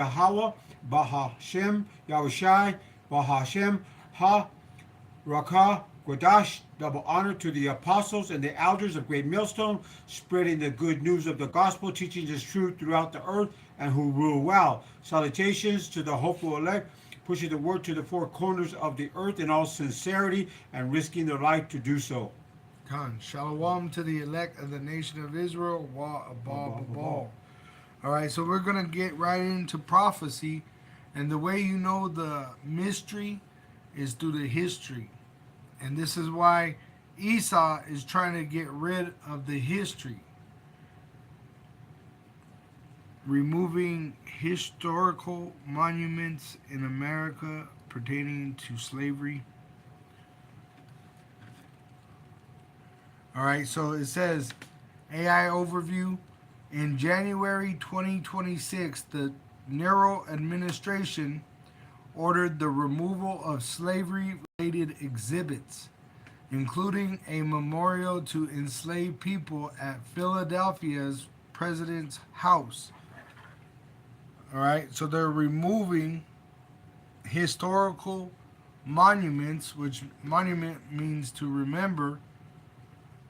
Yahweh, Bahashem, Yahushai, Bahashem, Ha, Rakah, Gwadash, double honor to the apostles and the elders of Great Millstone, spreading the good news of the gospel, teaching this truth throughout the earth, and who rule well. Salutations to the hopeful elect, pushing the word to the four corners of the earth in all sincerity and risking their life to do so. Khan. Shalom to the elect of the nation of Israel. Wa abal babal. All right, so we're going to get right into prophecy. And the way you know the mystery is through the history. And this is why Esau is trying to get rid of the history, removing historical monuments in America pertaining to slavery. All right, so it says AI overview. In January 2026, the Nero administration ordered the removal of slavery related exhibits, including a memorial to enslaved people at Philadelphia's president's house. All right, so they're removing historical monuments, which monument means to remember,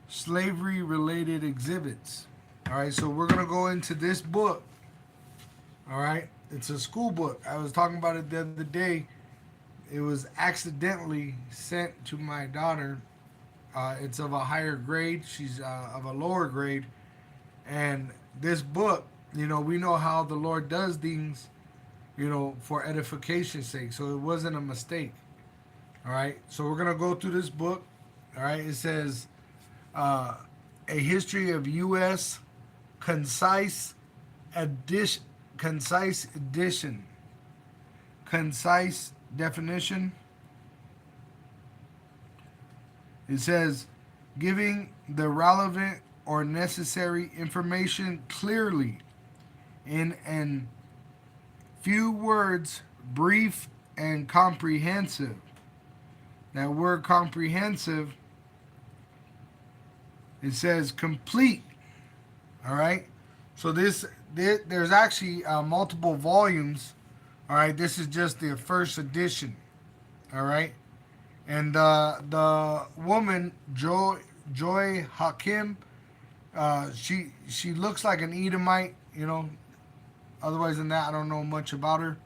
slavery related exhibits. All right, so we're going to go into this book. All right, it's a school book. I was talking about it the other day. It was accidentally sent to my daughter. It's of a higher grade. She's of a lower grade. And this book, we know how the Lord does things, for edification's sake. So it wasn't a mistake. All right, so we're going to go through this book. All right, it says a history of U.S. concise edition, concise edition, concise definition. It says giving the relevant or necessary information clearly in an few words, brief and comprehensive. That word comprehensive, it says complete. All right. So there's actually multiple volumes. All right. This is just the first edition. All right. And the woman Joy Hakim, she looks like an Edomite. Otherwise than that, I don't know much about her.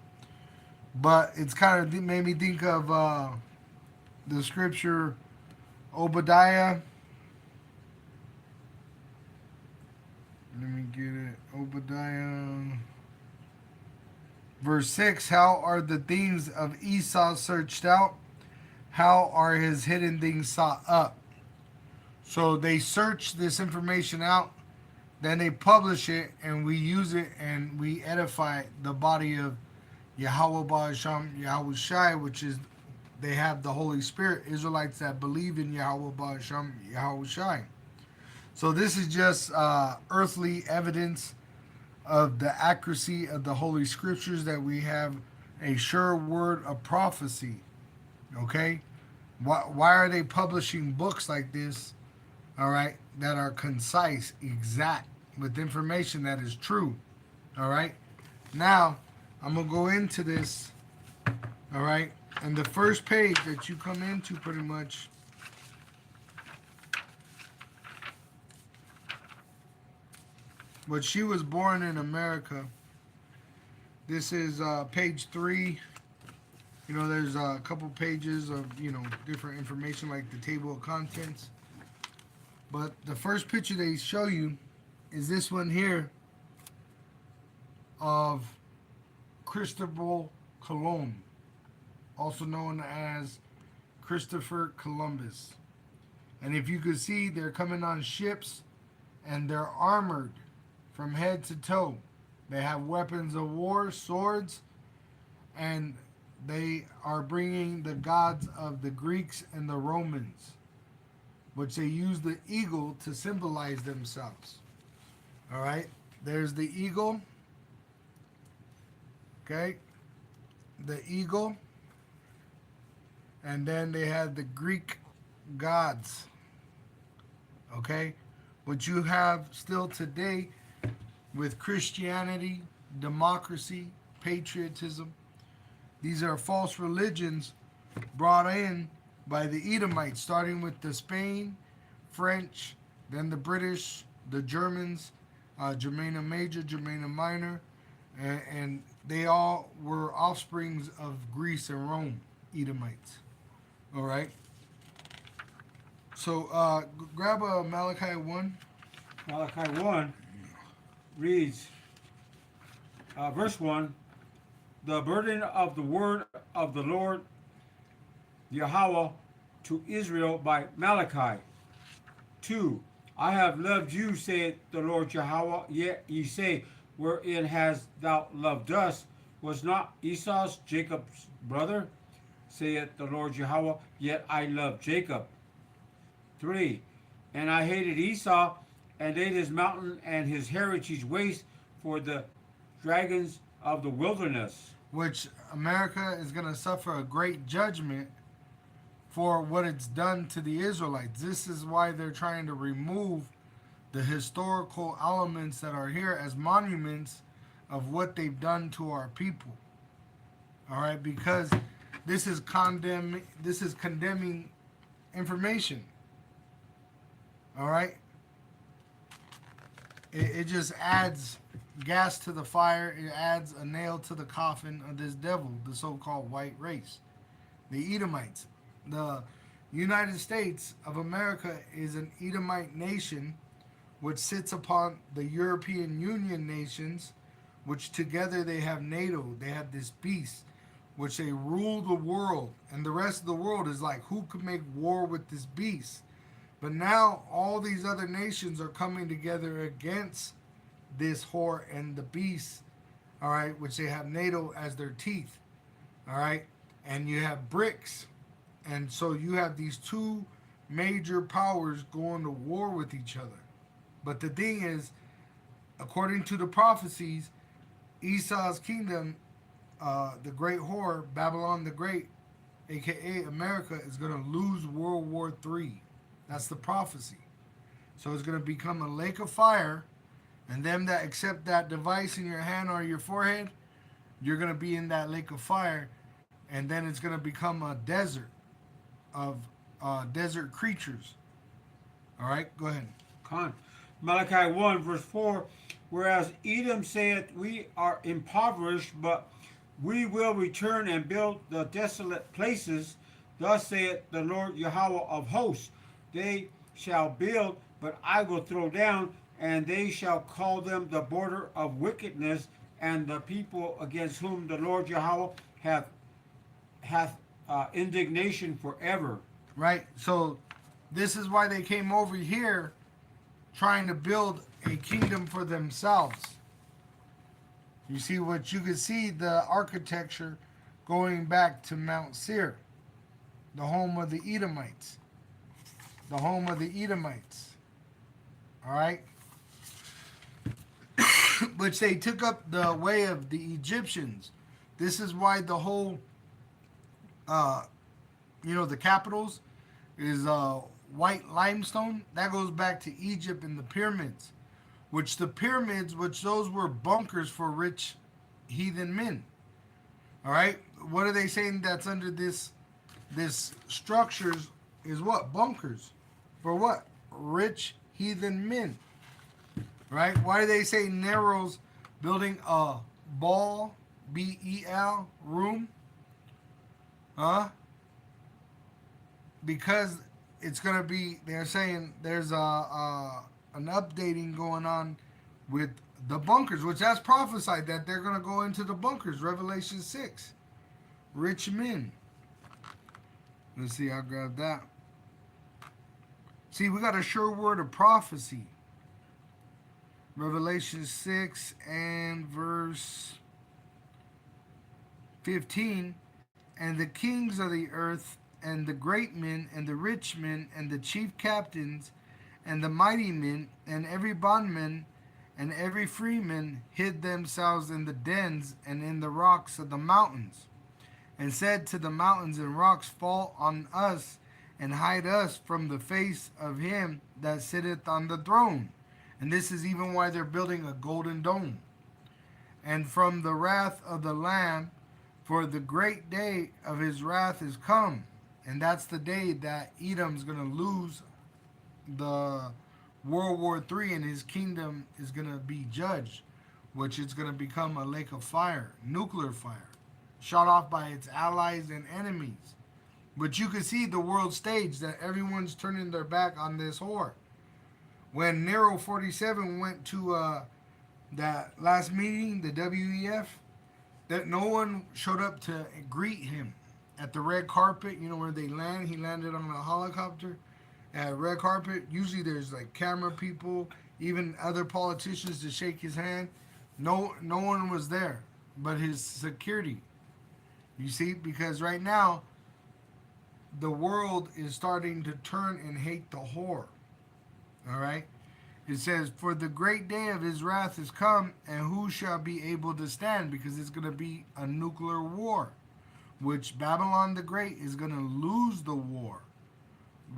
But it's kind of made me think of the scripture Obadiah. Let me get it. Obadiah. Verse 6. How are the things of Esau searched out? How are his hidden things sought up? So they search this information out, then they publish it, and we use it and we edify the body of Yahweh Ba'asham, Yahweh Shai, which is they have the Holy Spirit, Israelites that believe in Yahweh Ba'asham, Yahweh Shai. So this is just earthly evidence of the accuracy of the Holy Scriptures, that we have a sure word of prophecy. Okay? Why are they publishing books like this, all right, that are concise, exact, with information that is true? All right? Now, I'm going to go into this, all right? And the first page that you come into pretty much, but she was born in America. This is page 3. There's a couple pages of, different information like the table of contents. But the first picture they show you is this one here of Cristobal Colon, also known as Christopher Columbus. And if you could see, they're coming on ships and they're armored from head to toe. They have weapons of war, swords, and they are bringing the gods of the Greeks and the Romans, which they use the eagle to symbolize themselves. All right, there's the eagle. Okay, the eagle. And then they had the Greek gods. Okay, what you have still today with Christianity, democracy, patriotism. These are false religions brought in by the Edomites, starting with the Spain, French, then the British, the Germans, Germania Major, Germania Minor, and they all were offsprings of Greece and Rome, Edomites. All right. So grab a Malachi 1. Malachi 1 reads, verse 1, the burden of the word of the Lord Yahweh to Israel by Malachi. 2. I have loved you, saith the Lord Yahweh, yet ye say, wherein hast thou loved us? Was not Esau's Jacob's brother? Saith the Lord Yahweh, yet I loved Jacob. 3. And I hated Esau, and laid his mountain and his heritage waste for the dragons of the wilderness. Which America is going to suffer a great judgment for what it's done to the Israelites. This is why they're trying to remove the historical elements that are here as monuments of what they've done to our people. All right, because this is condemning information. All right, it just adds gas to the fire. It adds a nail to the coffin of this devil, the so-called white race, the Edomites. The United States of America is an Edomite nation which sits upon the European Union nations, which together they have NATO. They have this beast, which they rule the world. And the rest of the world is like, who could make war with this beast? But now all these other nations are coming together against this whore and the beast, all right, which they have NATO as their teeth, all right? And you have BRICS. And so you have these two major powers going to war with each other. But the thing is, according to the prophecies, Esau's kingdom, the great whore, Babylon the Great, aka America, is going to lose World War III. That's the prophecy. So it's going to become a lake of fire, and them that accept that device in your hand or your forehead, you're going to be in that lake of fire, and then it's going to become a desert of desert creatures. All right, go ahead. Malachi 1 verse 4, whereas Edom saith, we are impoverished, but we will return and build the desolate places. Thus saith the Lord Yahweh of hosts, they shall build, but I will throw down, and they shall call them the border of wickedness, and the people against whom the Lord Yahweh hath indignation forever. Right. So this is why they came over here trying to build a kingdom for themselves. You see what you could see the architecture going back to Mount Seir, the home of the Edomites. The home of the Edomites. All right. Which they took up the way of the Egyptians. This is why the whole the capitals is white limestone. That goes back to Egypt and the pyramids, which those were bunkers for rich heathen men. All right, what are they saying that's under this structures is what? Bunkers for what? Rich heathen men. Right? Why do they say Nero's building a ball, B-E-L, room? Huh? Because it's going to be, they're saying there's an updating going on with the bunkers, which that's prophesied that they're going to go into the bunkers, Revelation 6. Rich men. Let's see, I'll grab that. See, we got a sure word of prophecy. Revelation 6 and verse 15. And the kings of the earth, and the great men, and the rich men, and the chief captains, and the mighty men, and every bondman, and every freeman hid themselves in the dens and in the rocks of the mountains, and said to the mountains and rocks, fall on us, and hide us from the face of him that sitteth on the throne. And this is even why they're building a golden dome. and from the wrath of the Lamb, for the great day of his wrath is come. And that's the day that Edom's going to lose the World War III and his kingdom is going to be judged, which is going to become a lake of fire, nuclear fire, shot off by its allies and enemies. But you can see the world stage that everyone's turning their back on this whore. When Nero 47 went to that last meeting, the WEF, that no one showed up to greet him at the red carpet. You know where they land? He landed on a helicopter at red carpet. Usually there's like camera people, even other politicians to shake his hand. No one was there, but his security. You see, because right now the world is starting to turn and hate the whore. All right. It says, for the great day of his wrath is come, and who shall be able to stand? Because it's going to be a nuclear war, which Babylon the Great is going to lose the war,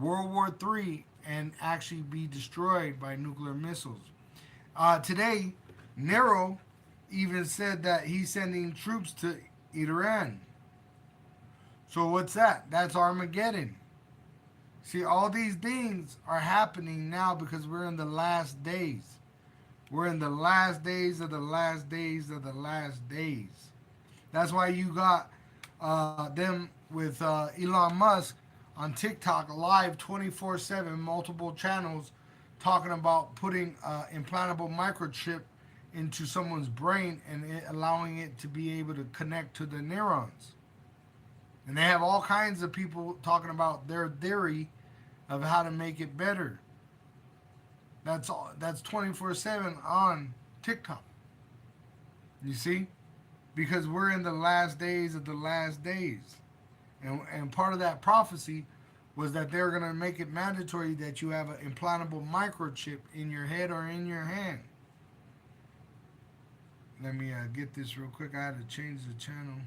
World War III, and actually be destroyed by nuclear missiles. Today, Nero even said that he's sending troops to Iran. So what's that? That's Armageddon. See, all these things are happening now because we're in the last days. We're in the last days of the last days of the last days. That's why you got them with Elon Musk on TikTok live 24/7, multiple channels, talking about putting implantable microchip into someone's brain and allowing it to be able to connect to the neurons. And they have all kinds of people talking about their theory of how to make it better. That's all. That's 24/7 on TikTok. You see? Because we're in the last days of the last days. And part of that prophecy was that they're going to make it mandatory that you have an implantable microchip in your head or in your hand. Let me get this real quick. I had to change the channel.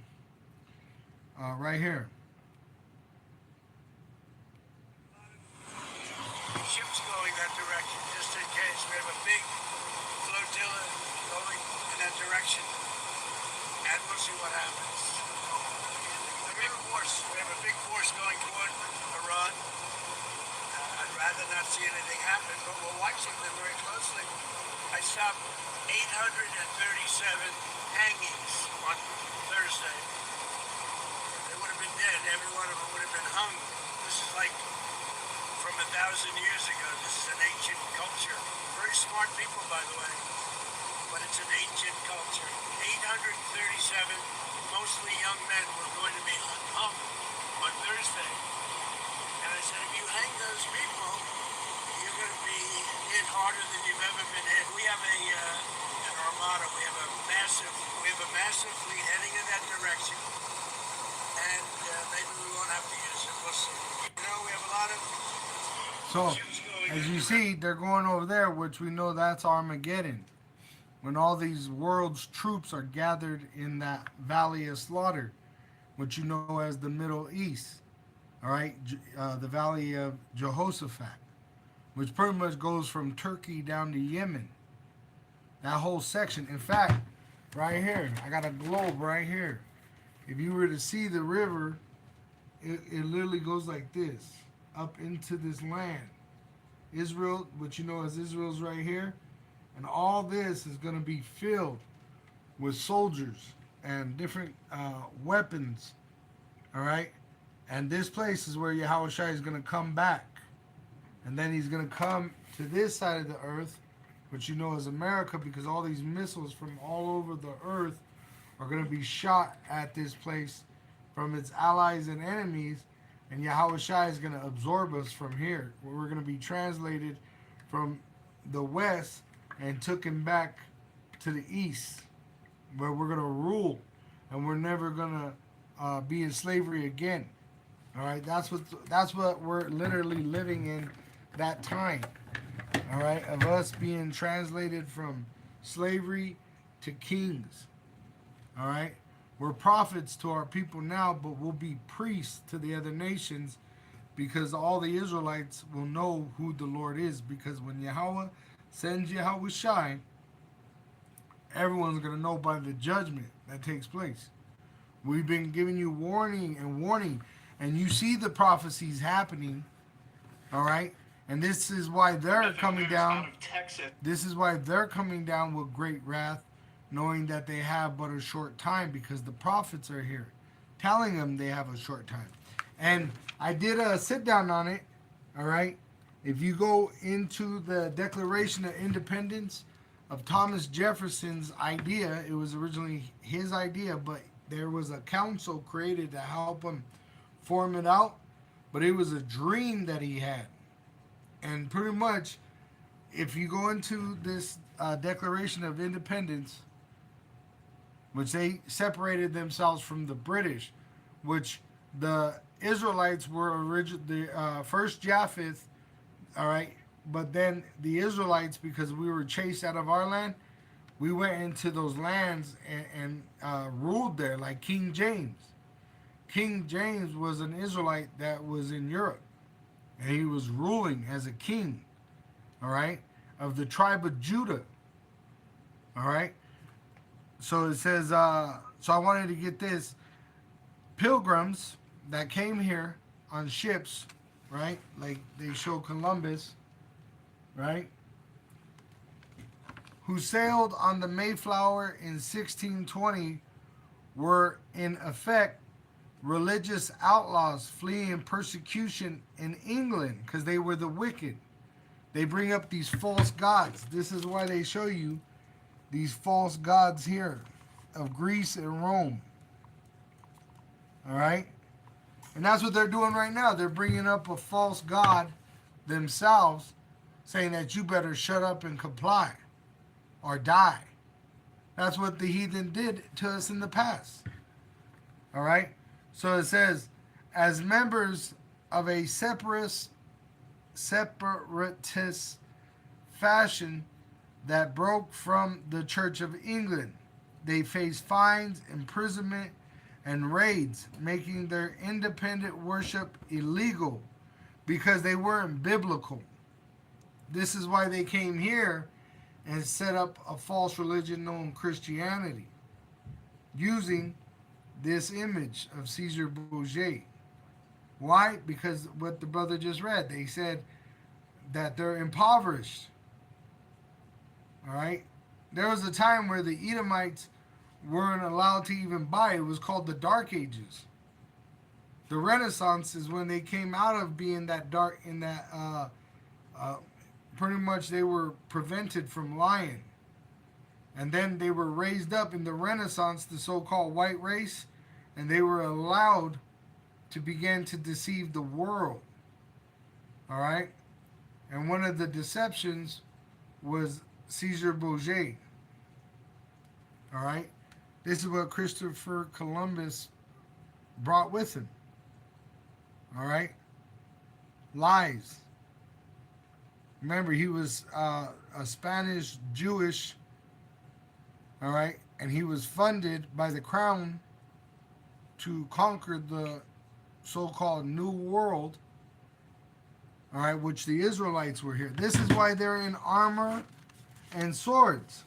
Right here. Ships going that direction, just in case. We have a big flotilla going in that direction, and we'll see what happens. A big force. We have a big force going toward Iran. I'd rather not see anything happen, but we're watching them very closely. I stopped 837 hangings on Thursday. They would have been dead. Every one of them would have been hung. This is like from 1,000 years ago. This is an ancient culture. Very smart people, by the way. But it's an ancient culture. 837, mostly young men, were going to be hung on Thursday. And I said, if you hang those people, you're going to be hit harder than you've ever been hit. We have an armada. We have a massive fleet heading in that direction. And maybe we won't have to use it. We'll see. You know, we have a lot of So, as you see, they're going over there, which we know that's Armageddon. When all these world's troops are gathered in that valley of slaughter, which you know as the Middle East, all right, the valley of Jehoshaphat, which pretty much goes from Turkey down to Yemen. That whole section. In fact, right here, I got a globe right here. If you were to see the river, it literally goes like this, up into this land. Israel, what you know as Israel's right here. And all this is going to be filled with soldiers and different weapons. All right? And this place is where Yahushua is going to come back. And then he's going to come to this side of the earth, which you know as America, because all these missiles from all over the earth are going to be shot at this place from its allies and enemies. And Yahushua is going to absorb us from here. We're going to be translated from the west and took him back to the east, where we're going to rule, and we're never going to be in slavery again. All right, that's what we're literally living in that time. All right, of us being translated from slavery to kings. All right, we're prophets to our people now, but we'll be priests to the other nations, because all the Israelites will know who the Lord is. Because when Yahweh sends Yahushai, everyone's going to know by the judgment that takes place. We've been giving you warning and warning, and you see the prophecies happening, all right? And this is why they're coming down. This is why they're coming down with great wrath, knowing that they have but a short time, because the prophets are here telling them they have a short time. And I did a sit down on it, all right? If you go into the Declaration of Independence of Thomas Jefferson's idea, it was originally his idea, but there was a council created to help him form it out. But it was a dream that he had. And pretty much, if you go into this Declaration of Independence, which they separated themselves from the British, which the Israelites were the first Japheth, all right, but then the Israelites, because we were chased out of our land, we went into those lands and ruled there, like King James. King James was an Israelite that was in Europe, and he was ruling as a king, all right, of the tribe of Judah, all right. So it says, so I wanted to get this. Pilgrims that came here on ships, right, like they show Columbus, right, who sailed on the Mayflower in 1620 were in effect religious outlaws fleeing persecution in England because they were the wicked. They bring up these false gods. This is why they show you these false gods here of Greece and Rome. All right? And that's what they're doing right now. They're bringing up a false god themselves, saying that you better shut up and comply or die. That's what the heathen did to us in the past. All right? So it says, as members of a separatist fashion that broke from the Church of England, they faced fines, imprisonment, and raids, making their independent worship illegal because they weren't biblical. This is why they came here and set up a false religion known Christianity, using this image of Caesar Borgia. Why? Because what the brother just read, they said that they're impoverished. All right? There was a time where the Edomites weren't allowed to even buy. It was called the Dark Ages. The Renaissance is when they came out of being that dark, in that pretty much they were prevented from lying. And then they were raised up in the Renaissance, the so-called white race, and they were allowed to begin to deceive the world. All right? And one of the deceptions was Caesar Borgia. All right? This is what Christopher Columbus brought with him. All right? Lies. Remember, he was a Spanish Jewish, all right? And he was funded by the crown to conquer the so-called New World, all right, which the Israelites were here. This is why they're in armor and swords.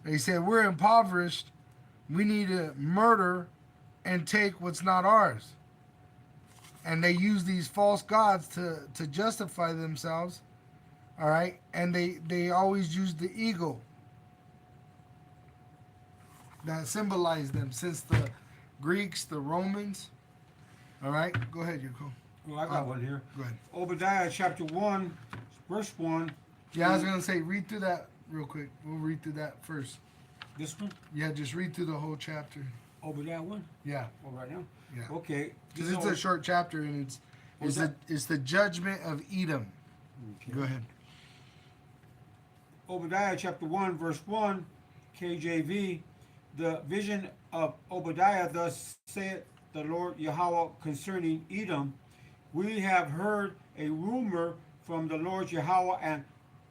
They said, we're impoverished. We need to murder and take what's not ours. And they use these false gods to justify themselves, all right? And they always use the eagle that symbolized them since the Greeks, the Romans. All right? Go ahead, Yuko. Well, I got one here. Go ahead. Obadiah chapter 1, verse 1. Yeah, I was going to say, read through that real quick. We'll read through that first. This one? Yeah, just read through the whole chapter. Obadiah 1? Yeah. Oh, right now? Yeah. Okay. Because it's a short chapter, and it's the judgment of Edom. Okay. Go ahead. Obadiah chapter 1, verse 1, KJV. The vision of Obadiah, thus saith the Lord Yahweh concerning Edom. We have heard a rumor from the Lord Yahweh, and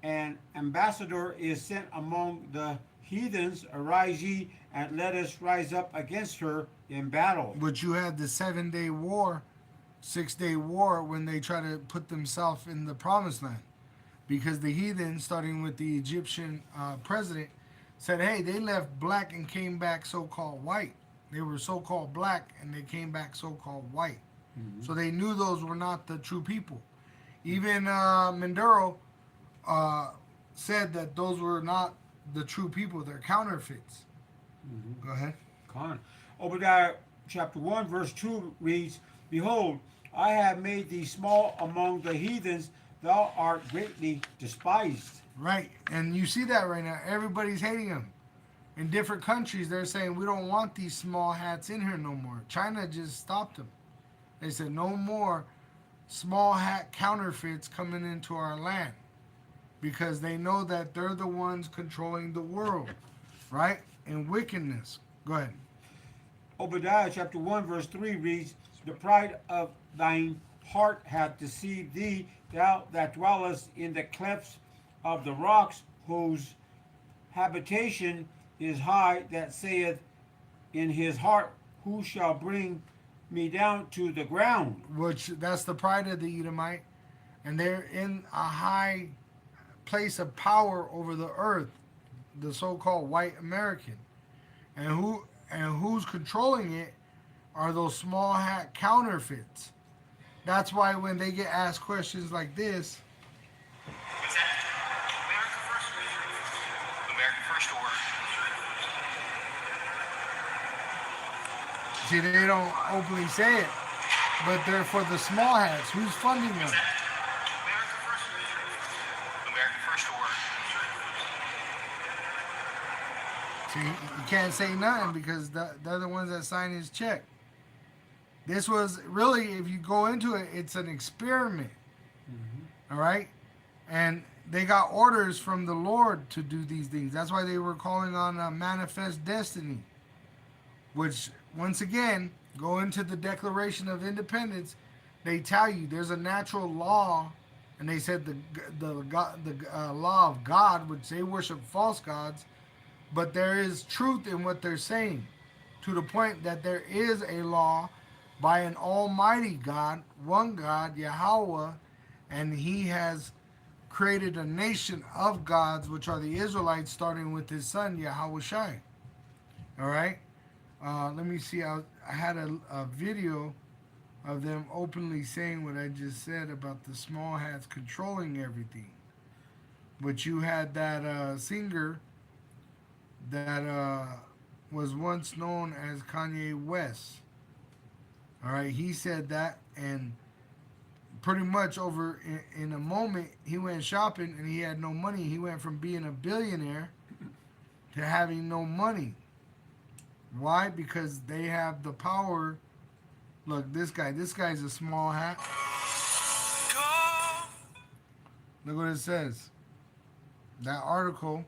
an ambassador is sent among the heathens. Arise ye, and let us rise up against her in battle. But you had the 7-day war, 6-day war, when they try to put themselves in the promised land. because the heathen, starting with the Egyptian president, said, hey, they left black and came back so-called white. They were so-called black and they came back so-called white. So they knew those were not the true people. Even Manduro said that those were not the true people. They're counterfeits. Go ahead. Con. Obadiah chapter 1 verse 2 reads, Behold, I have made thee small among the heathens, thou art greatly despised. Right. And you see that right now. Everybody's hating them. In different countries, they're saying, we don't want these small hats in here no more. China just stopped them. They said, no more small hat counterfeits coming into our land. Because they know that they're the ones controlling the world. Right? In wickedness. Go ahead. Obadiah chapter 1 verse 3 reads, The pride of thine heart hath deceived thee, thou that dwellest in the clefts of the rocks, whose habitation is high, that saith in his heart, Who shall bring me down to the ground? Which, that's the pride of the Edomite. And they're in a high place of power over the earth, the so-called white American. And who's controlling it are those small hat counterfeits. That's why when they get asked questions like this, What's that? America first. America first or see, they don't openly say it, but they're for the small hats. Who's funding them? America first. America first or See, you can't say nothing because they're the ones that sign his check. This was really, if you go into it, it's an experiment. All right? And they got orders from the Lord to do these things. That's why they were calling on manifest destiny. Which, once again, go into the Declaration of Independence. They tell you there's a natural law, and they said the law of God, which they worship false gods, but there is truth in what they're saying, to the point that there is a law by an almighty God, one God, Yahweh, and he has created a nation of gods, which are the Israelites, starting with his son, Yahweh Shai. All right? Let me see. I had a video of them openly saying what I just said about the small hats controlling everything. But you had that singer that was once known as Kanye West. All right, he said that, and pretty much over in a moment, he went shopping and he had no money. He went from being a billionaire to having no money. Why? Because they have the power. Look, this guy's a small hat. Look what it says. That article,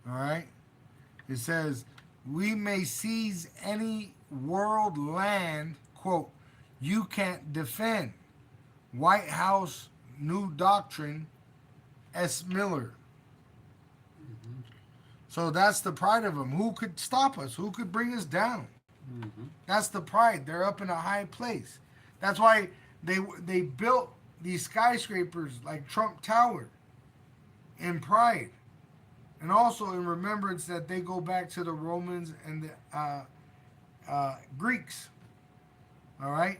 all right, it says, we may seize any world land, quote, you can't defend. White House new doctrine, S. Miller. So that's the pride of them. Who could stop us? Who could bring us down? That's the pride. They're up in a high place. That's why they built these skyscrapers like Trump Tower in pride. And also in remembrance that they go back to the Romans and the Greeks. All right?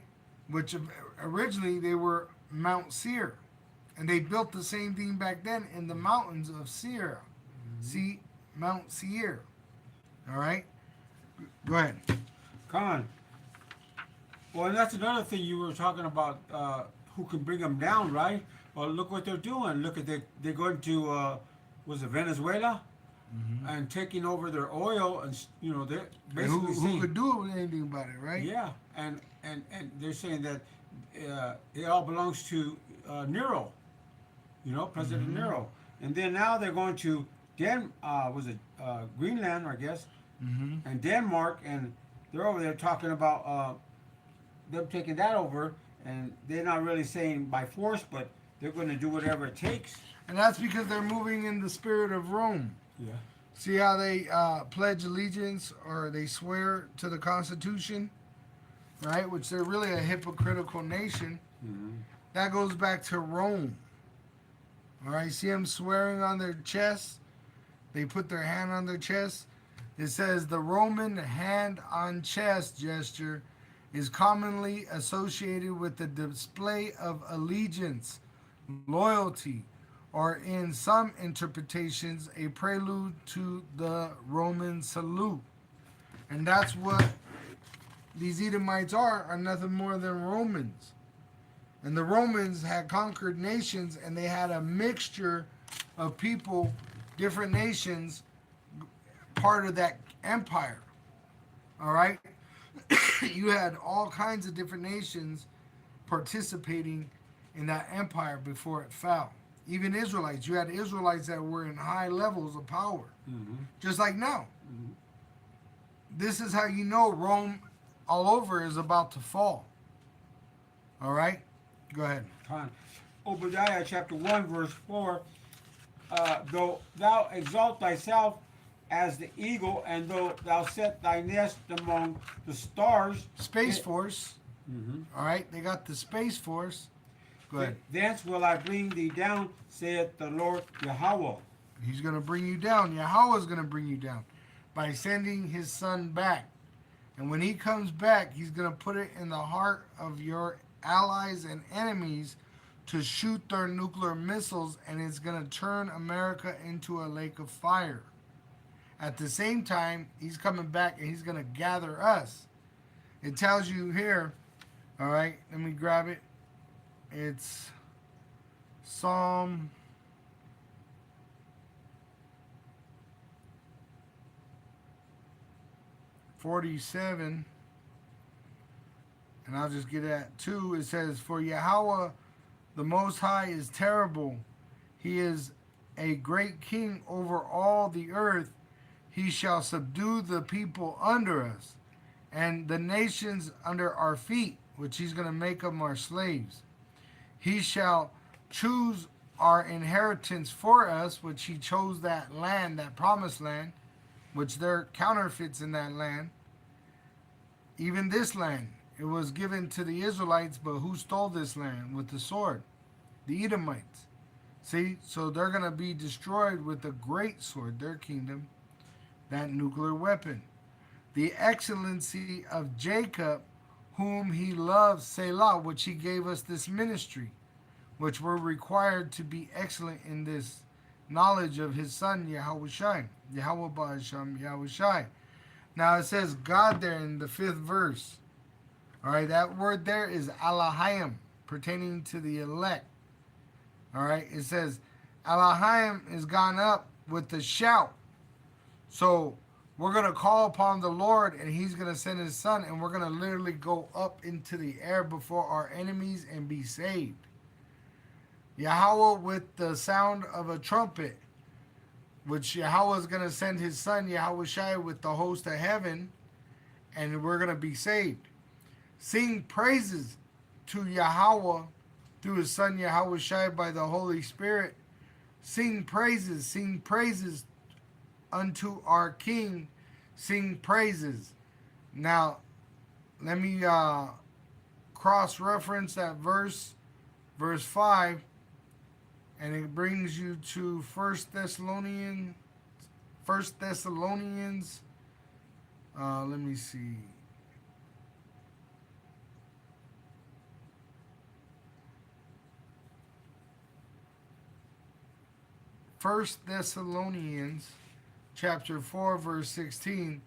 Which originally they were Mount Seir. And they built the same thing back then in the mountains of Seir. See, Mount Seir. All right? Go ahead. Con. Well, and that's another thing you were talking about, who can bring them down, right? Well, look what they're doing. Look at they're going to, was it Venezuela? And taking over their oil, and they're basically Who could do anything about it, right? Yeah, and they're saying that it all belongs to Nero, President Nero, and then now they're going to Greenland, I guess, and Denmark, and they're over there talking about them taking that over, and they're not really saying by force, but they're going to do whatever it takes. And that's because they're moving in the spirit of Rome. Yeah. See how they pledge allegiance or they swear to the Constitution, right? Which they're really a hypocritical nation. That goes back to Rome. All right, see them swearing on their chest? They put their hand on their chest. It says the Roman hand on chest gesture is commonly associated with the display of allegiance, loyalty, or in some interpretations, a prelude to the Roman salute. And that's what these Edomites are nothing more than Romans. And the Romans had conquered nations, and they had a mixture of people, different nations, part of that empire. All right? You had all kinds of different nations participating in that empire before it fell. Even Israelites. You had Israelites that were in high levels of power. Just like now. This is how you know Rome all over is about to fall. All right? Go ahead. Con. Obadiah chapter 1, verse 4. Though thou exalt thyself as the eagle, and though thou set thy nest among the stars, Space Force. All right? They got the Space Force. Go ahead. thence will I bring thee down, saith the Lord Yahweh. He's going to bring you down. Yahweh is going to bring you down by sending his son back. And when he comes back, he's going to put it in the heart of your allies and enemies to shoot their nuclear missiles, and it's going to turn America into a lake of fire. At the same time, he's coming back and he's going to gather us. It tells you here, all right, let me grab it. It's Psalm 47, and I'll just get at 2. It says, for Yahweh the Most High is terrible. He is a great king over all the earth. He shall subdue the people under us, and the nations under our feet, which he's going to make them our slaves. He shall choose our inheritance for us, which he chose that land, that promised land, which they're counterfeits in that land. Even this land, it was given to the Israelites, but who stole this land with the sword? The Edomites. See, so they're going to be destroyed with a great sword, their kingdom, that nuclear weapon. The excellency of Jacob, whom he loves, Selah, which he gave us this ministry, which we're required to be excellent in this knowledge of his son, Yahushai. Yahweh Ba'asham, Yahushai. Now it says God there in the 5th verse. All right, that word there is Alahayim, pertaining to the elect. All right, it says Alahayim is gone up with the shout. So we're going to call upon the Lord, and he's going to send his son, and we're going to literally go up into the air before our enemies and be saved. Yahweh with the sound of a trumpet, which Yahweh is going to send his son, Yahushai, with the host of heaven, and we're going to be saved. Sing praises to Yahweh through his son, Yahushai, by the Holy Spirit. Sing praises unto our King. Sing praises. Now, let me cross-reference that verse 5, and it brings you to 1 Thessalonians. Let me see. 1 Thessalonians chapter 4, verse 16.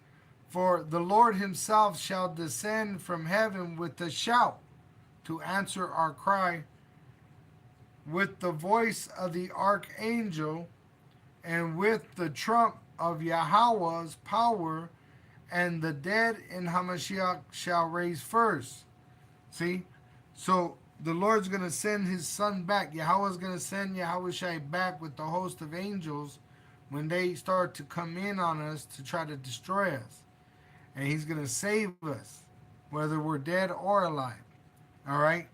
For the Lord himself shall descend from heaven with a shout to answer our cry, with the voice of the archangel, and with the trump of Yahweh's power, and the dead in Hamashiach shall raise first. See? So the Lord's going to send his son back. Yahweh's going to send Yahushai back with the host of angels when they start to come in on us to try to destroy us. And he's going to save us, whether we're dead or alive. All right?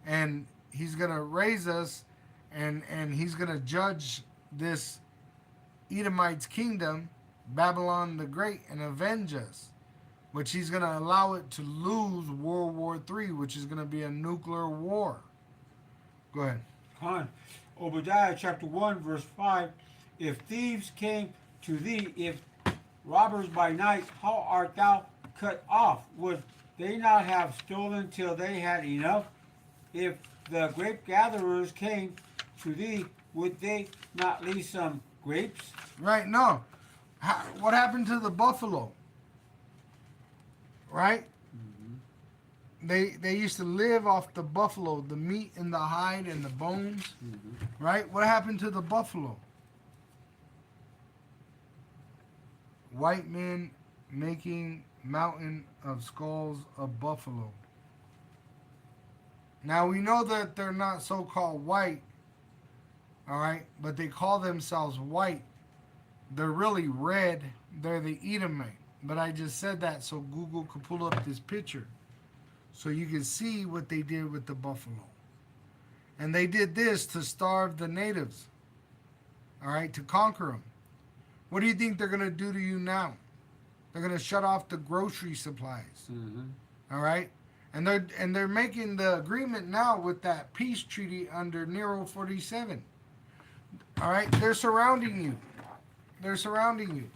And he's going to raise us, and he's going to judge this Edomite's kingdom, Babylon the Great, and avenge us, which he's going to allow it to lose World War III, which is going to be a nuclear war. Go ahead. Con. Obadiah chapter 1, verse 5. If thieves came to thee, if robbers by night, how art thou cut off? Would they not have stolen till they had enough? If the grape gatherers came to thee, would they not leave some grapes? Right? No. What happened to the buffalo? Right? They used to live off the buffalo, the meat and the hide and the bones. Right? What happened to the buffalo? White men making mountain of skulls of buffalo. Now we know that they're not so-called white, all right, but they call themselves white. They're really red. They're the Edomite. But I just said that so Google could pull up this picture so you can see what they did with the buffalo. And they did this to starve the natives, all right, to conquer them. What do you think they're going to do to you now? They're going to shut off the grocery supplies, all right? And they're making the agreement now with that peace treaty under Nero 47. All right, they're surrounding you. They're surrounding you.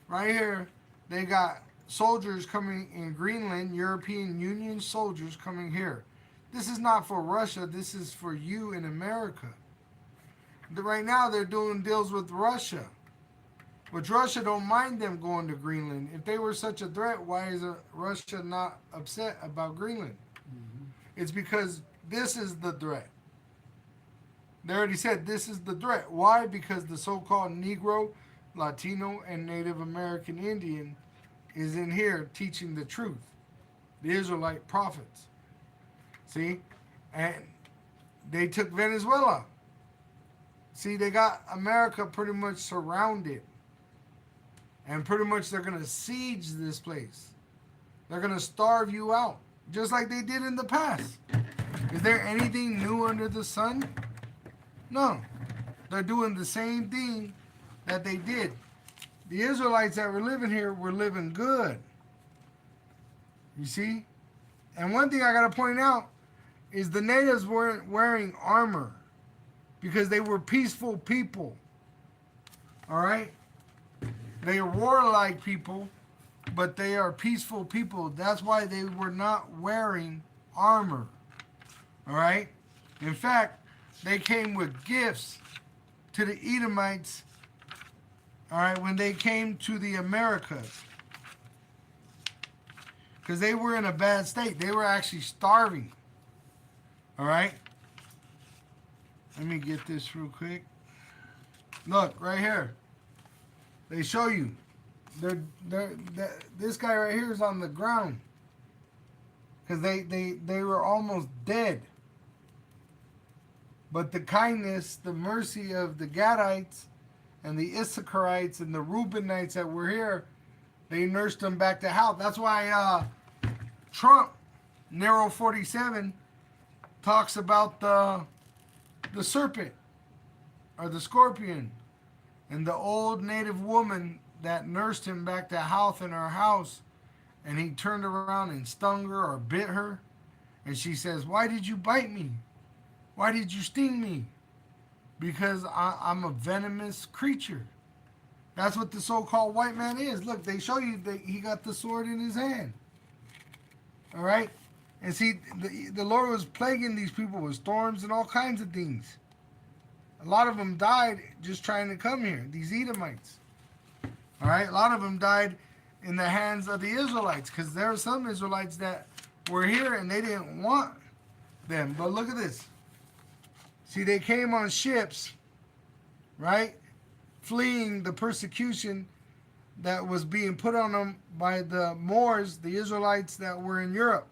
Right here, they got soldiers coming in Greenland, European Union soldiers coming here. This is not for Russia. This is for you in America. Right now, they're doing deals with Russia. Which Russia don't mind them going to Greenland. If they were such a threat, why is Russia not upset about Greenland? It's because this is the threat. They already said this is the threat. Why? Because the so-called Negro, Latino, and Native American Indian is in here teaching the truth. The Israelite prophets. See? And they took Venezuela. See, they got America pretty much surrounded. And pretty much they're going to siege this place. They're going to starve you out. Just like they did in the past. Is there anything new under the sun? No. They're doing the same thing that they did. The Israelites that were living here were living good. You see? And one thing I got to point out is the natives weren't wearing armor because they were peaceful people. All right? They are warlike people, but they are peaceful people. That's why they were not wearing armor. All right? In fact, they came with gifts to the Edomites, all right, when they came to the Americas. Because they were in a bad state. They were actually starving. All right? Let me get this real quick. Look, right here. They show you. This guy right here is on the ground. Because they were almost dead. But the kindness, the mercy of the Gadites and the Issacharites and the Reubenites that were here, they nursed them back to health. That's why Trump, Nero 47, talks about the serpent or the scorpion and the old native woman that nursed him back to health in her house, and he turned around and stung her or bit her, and she says, "Why did you bite me? Why did you sting me?" Because I'm a venomous creature. That's what the so-called white man is. Look, they show you that he got the sword in his hand. All right? And see, the Lord was plaguing these people with storms and all kinds of things. A lot of them died just trying to come here, these Edomites. All right? A lot of them died in the hands of the Israelites because there are some Israelites that were here and they didn't want them. But look at this. See, they came on ships, right? Fleeing the persecution that was being put on them by the Moors, the Israelites that were in Europe.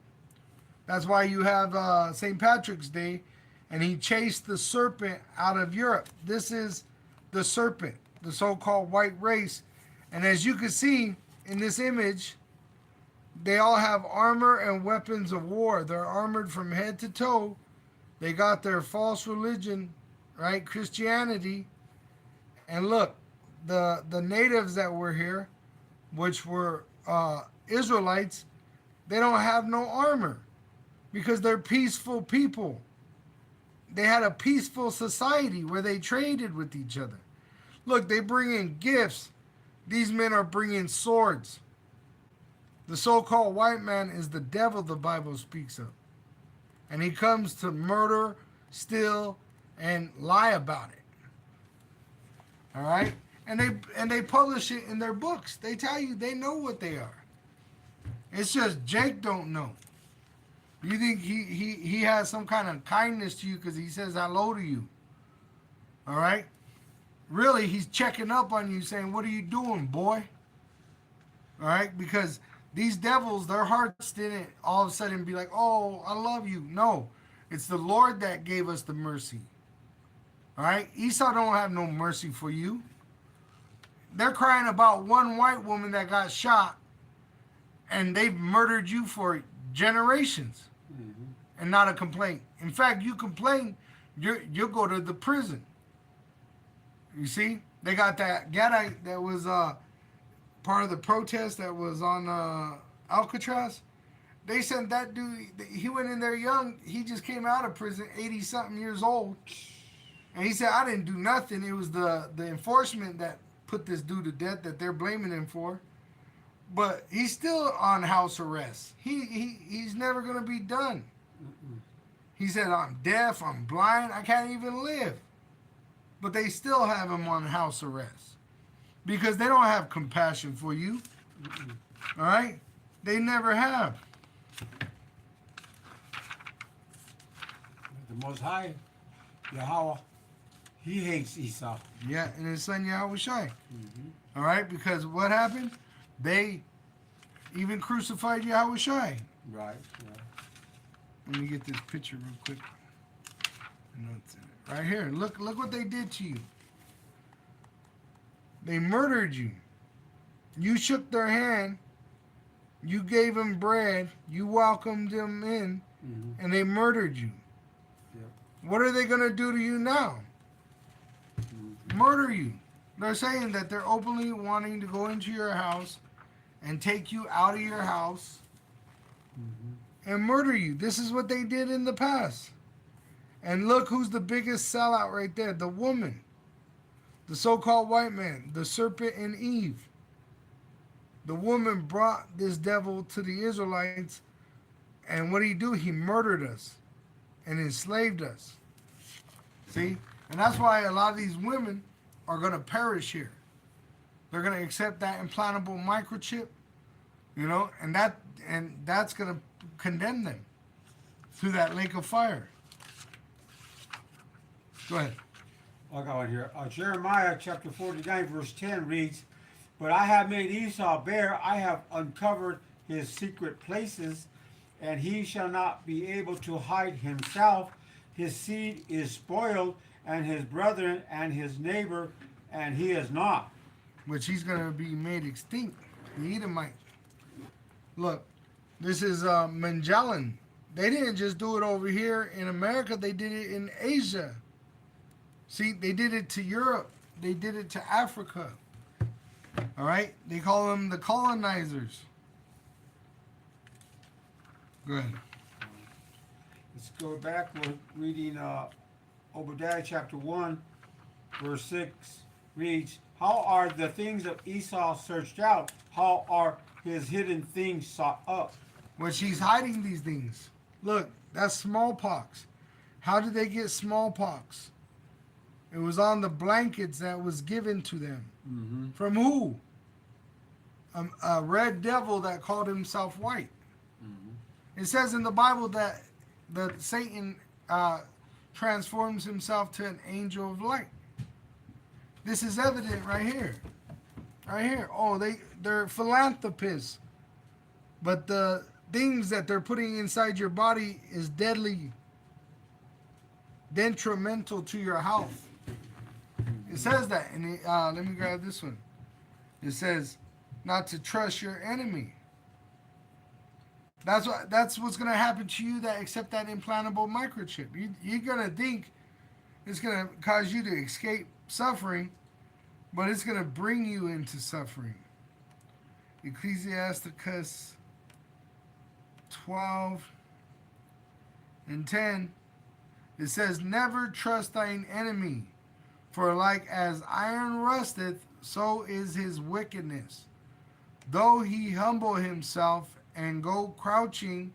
That's why you have St. Patrick's Day, and he chased the serpent out of Europe. This is the serpent, the so-called white race. And as you can see in this image, they all have armor and weapons of war. They're armored from head to toe. They got their false religion, right? Christianity. And look, the natives that were here, which were Israelites, they don't have no armor because they're peaceful people. they had a peaceful society where they traded with each other. Look, they bring in gifts. These men are bringing swords. The so-called white man is the devil the Bible speaks of. And he comes to murder, steal, and lie about it. All right? And they publish it in their books. They tell you they know what they are. It's just Jake don't know. You think he has some kind of kindness to you because he says hello to you. All right? Really, he's checking up on you saying, what are you doing, boy? All right? Because these devils, their hearts didn't all of a sudden be like, oh, I love you. No. It's the Lord that gave us the mercy. All right? Esau don't have no mercy for you. They're crying about one white woman that got shot, and they've murdered you for generations, and not a complaint. In fact, you complain, you'll go to the prison. You see, they got that Gadite that was part of the protest that was on Alcatraz. They sent that dude. He went in there young. He just came out of prison, 80-something years old, and he said, "I didn't do nothing. It was the enforcement that put this dude to death that they're blaming him for." But he's still on house arrest. He's never gonna be done. He said, "I'm deaf, I'm blind, I can't even live." But they still have him on house arrest because they don't have compassion for you. All right? They never have. The Most High, Yahweh, he hates Esau. Yeah, and his son Yahweh Shai. All right? Because what happened? They even crucified Yahweh Shai. Right. Let me get this picture real quick. Right here. Look what they did to you. They murdered you. You shook their hand. You gave them bread. You welcomed them in. And they murdered you. Yep. What are they going to do to you now? Murder you. They're saying that they're openly wanting to go into your house and take you out of your house and murder you. This is what they did in the past. And look who's the biggest sellout right there. The woman. The so-called white man. The serpent and Eve. The woman brought this devil to the Israelites. And what did he do? He murdered us and enslaved us. See? And that's why a lot of these women are going to perish here. They're going to accept that implantable microchip, you know, and that's going to condemn them through that lake of fire. Go ahead. I got one here. Jeremiah chapter 49 verse 10 reads, "But I have made Esau bare, I have uncovered his secret places, and he shall not be able to hide himself. His seed is spoiled, and his brethren and his neighbor, and he is not." Which he's going to be made extinct. The Edomite. Look, this is Magellan. They didn't just do it over here in America. They did it in Asia. See, they did it to Europe. They did it to Africa. All right? They call them the colonizers. Go ahead. Let's go back. We're reading Obadiah chapter 1 verse 6 reads, "How are the things of Esau searched out? How are his hidden things sought up?" When she's hiding these things. Look, that's smallpox. How did they get smallpox? It was on the blankets that was given to them. From who? A red devil that called himself white. It says in the Bible that Satan transforms himself to an angel of light. This is evident right here. Right here. Oh, they're philanthropists. But the things that they're putting inside your body is deadly, detrimental to your health. It says that. And let me grab this one. It says not to trust your enemy. That's what's going to happen to you that accept that implantable microchip. You're going to think it's going to cause you to escape suffering, but it's going to bring you into suffering. Ecclesiasticus 12 and 10. It says, never trust thine enemy, for like as iron rusteth, so is his wickedness. Though he humble himself and go crouching,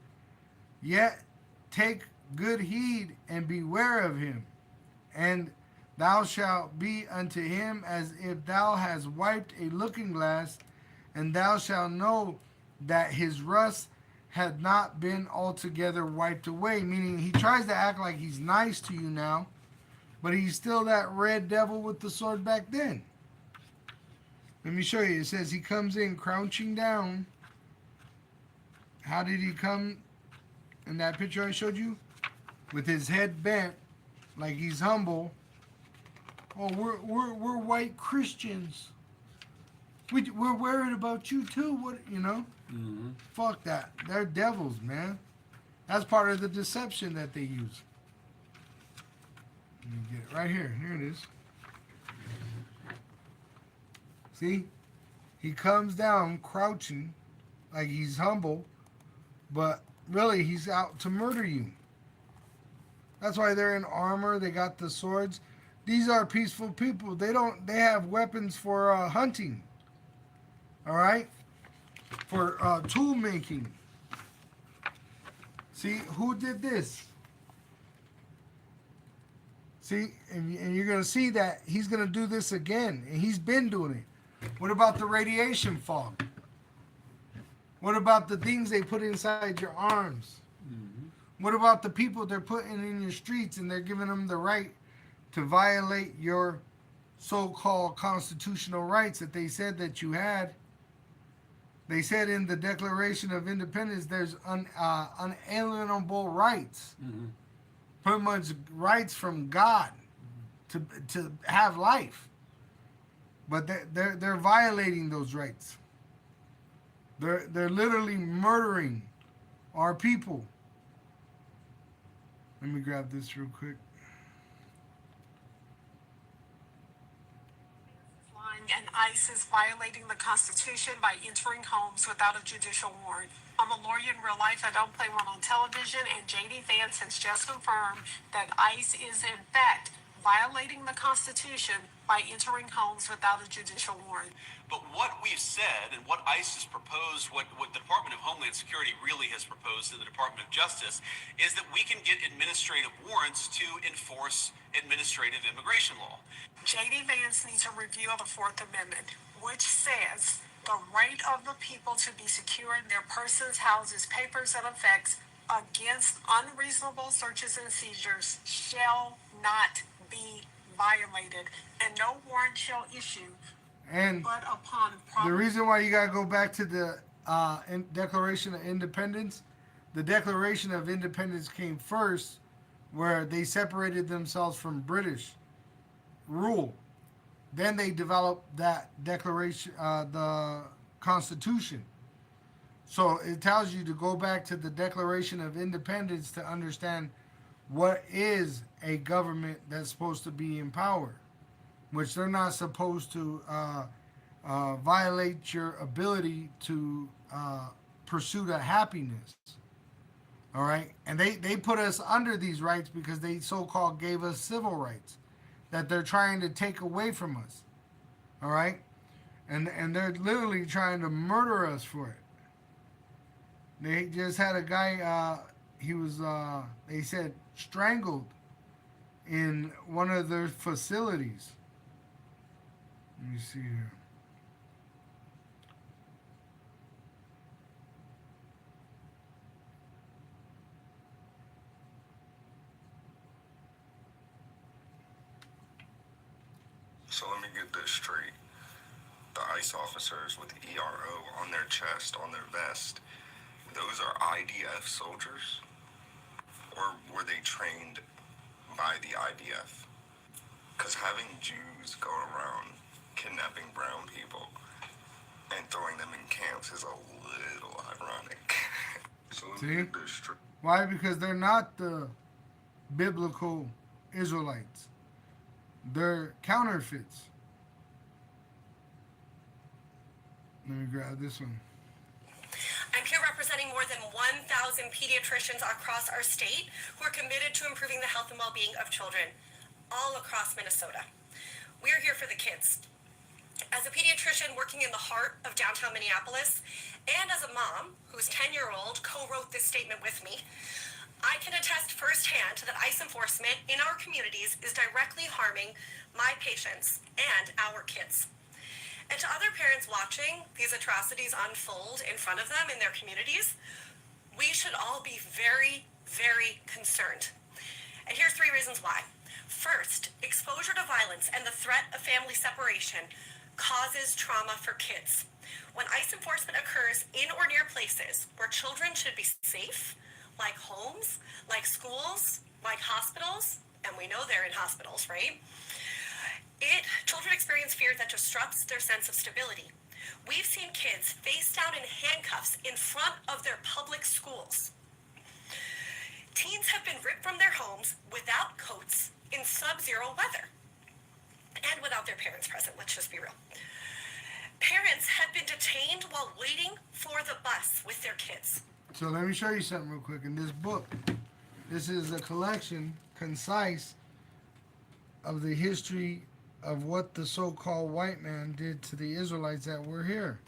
yet take good heed and beware of him. And thou shalt be unto him as if thou hast wiped a looking glass, and thou shalt know that his rust had not been altogether wiped away. Meaning he tries to act like he's nice to you now, but he's still that red devil with the sword back then. Let me show you. It says he comes in crouching down. How did he come in that picture I showed you? With his head bent, like he's humble. Oh, we're white Christians. We're worried about you too. What, you know? Mm-hmm. Fuck that. They're devils, man. That's part of the deception that they use. Let me get it right here. Here it is. See? He comes down crouching like he's humble, but really he's out to murder you. That's why they're in armor. They got the swords. These are peaceful people. They have weapons for hunting. All right? For tool making. See, who did this? See, and you're going to see that he's going to do this again. And he's been doing it. What about the radiation fog? What about the things they put inside your arms? Mm-hmm. What about the people they're putting in your streets and they're giving them the right to violate your so-called constitutional rights that they said that you had? They said in the Declaration of Independence there's unalienable rights. Mm-hmm. Pretty much rights from God to have life. But they're violating those rights. They're literally murdering our people. Let me grab this real quick. And ICE is violating the Constitution by entering homes without a judicial warrant. I'm a lawyer in real life. I don't play one on television. And JD Vance has just confirmed that ICE is, in fact, violating the Constitution by entering homes without a judicial warrant. But what we've said and what ICE has proposed, what the Department of Homeland Security really has proposed to the Department of Justice, is that we can get administrative warrants to enforce administrative immigration law. JD Vance needs a review of the Fourth Amendment, which says the right of the people to be secure in their persons, houses, papers, and effects against unreasonable searches and seizures shall not be violated, and no warrant shall issue And but upon the reason why you got to go back to the Declaration of Independence, the Declaration of Independence came first, where they separated themselves from British rule. Then they developed that declaration, the Constitution. So it tells you to go back to the Declaration of Independence to understand what is a government that's supposed to be in power, which they're not supposed to violate your ability to pursue that happiness. All right? And they put us under these rights because they so-called gave us civil rights that they're trying to take away from us. All right? And they're literally trying to murder us for it. They just had a guy, he was, they said, strangled in one of their facilities. Let me see here. So let me get this straight. The ICE officers with ERO on their chest, on their vest, those are IDF soldiers? Or were they trained by the IDF? Because having Jews go around kidnapping brown people and throwing them in camps is a little ironic. So let me get this straight. Why? Because they're not the biblical Israelites. They're counterfeits. Let me grab this one. I'm here representing more than 1,000 pediatricians across our state who are committed to improving the health and well-being of children all across Minnesota. We are here for the kids. As a pediatrician working in the heart of downtown Minneapolis, and as a mom whose 10-year-old co-wrote this statement with me, I can attest firsthand that ICE enforcement in our communities is directly harming my patients and our kids. And to other parents watching these atrocities unfold in front of them in their communities, we should all be very, very concerned. And here's 3 reasons why. First, exposure to violence and the threat of family separation causes trauma for kids. When ICE enforcement occurs in or near places where children should be safe, like homes, like schools, like hospitals, and we know they're in hospitals, right? Children experience fear that disrupts their sense of stability. We've seen kids face down in handcuffs in front of their public schools. Teens have been ripped from their homes without coats in sub-zero weather and without their parents present, let's just be real. Parents have been detained while waiting for the bus with their kids. So let me show you something real quick. In this book, this is a collection, concise, of the history of what the so-called white man did to the Israelites that were here.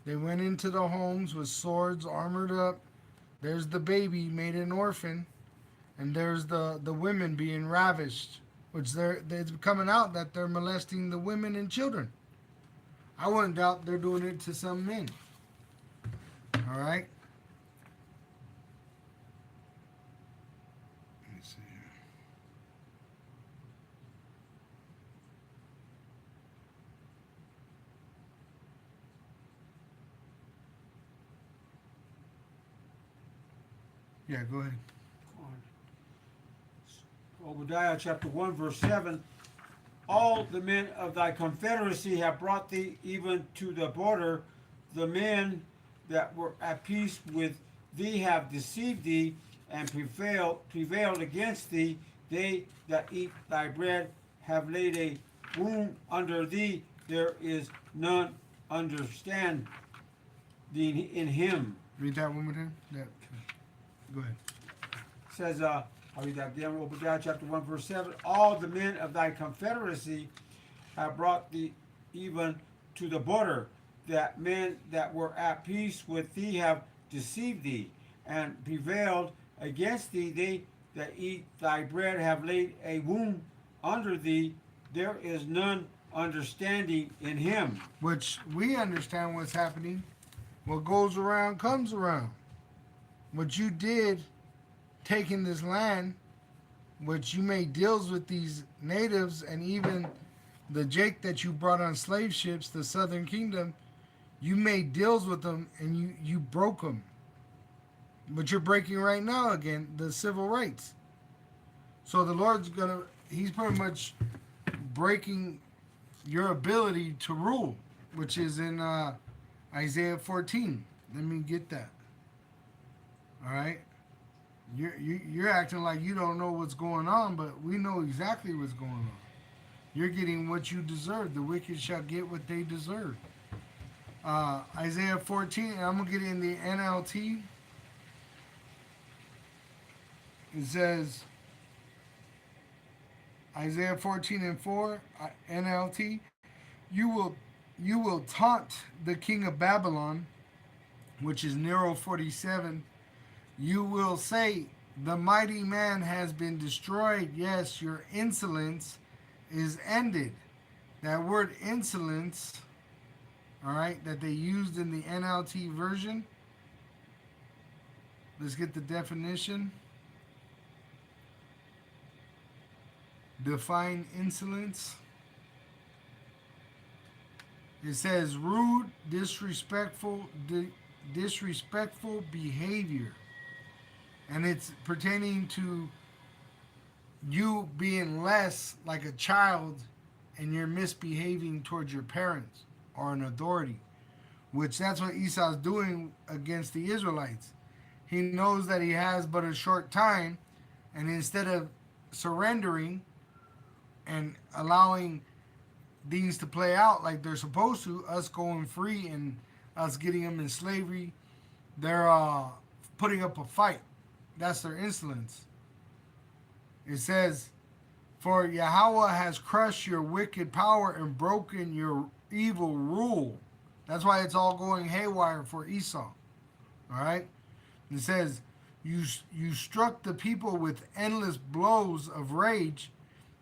They went into the homes with swords, armored up. There's the baby made an orphan, and there's the women being ravished, which they're coming out that they're molesting the women and children. I wouldn't doubt they're doing it to some men. All right. Let me see here. Yeah, go ahead. Obadiah chapter 1 verse 7, all the men of thy confederacy have brought thee even to the border. The men that were at peace with thee have deceived thee and prevailed against thee. They that eat thy bread have laid a wound under thee. There is none understanding in him. Read that one more time. Go ahead. Says, I'll read that again. Obadiah chapter 1 verse 7, all the men of thy confederacy have brought thee even to the border. That men that were at peace with thee have deceived thee and prevailed against thee. They that eat thy bread have laid a wound under thee. There is none understanding in him. Which we understand what's happening. What goes around comes around. What you did, taking this land, which you made deals with these natives, and even the Jake that you brought on slave ships, the Southern Kingdom, you made deals with them and you broke them. But you're breaking right now again the civil rights. So the Lord's he's pretty much breaking your ability to rule, which is in Isaiah 14. Let me get that. All right, you're acting like you don't know what's going on, but we know exactly what's going on. You're getting what you deserve. The wicked shall get what they deserve. Isaiah 14, and I'm going to get in the NLT. It says, Isaiah 14 and 4, NLT, you will taunt the king of Babylon, which is Nero 47. You will say, the mighty man has been destroyed. Yes, your insolence is ended. That word insolence, all right, that they used in the NLT version. Let's get the definition. Define insolence. It says rude, disrespectful behavior. And it's pertaining to you being less like a child and you're misbehaving towards your parents or an authority, which that's what Esau's doing against the Israelites. He knows that he has but a short time, and instead of surrendering and allowing things to play out like they're supposed to, us going free and us getting them in slavery they're putting up a fight. That's their insolence. It says, "For Yahweh has crushed your wicked power and broken your evil rule." That's why it's all going haywire for Esau. All right. It says, "You struck the people with endless blows of rage,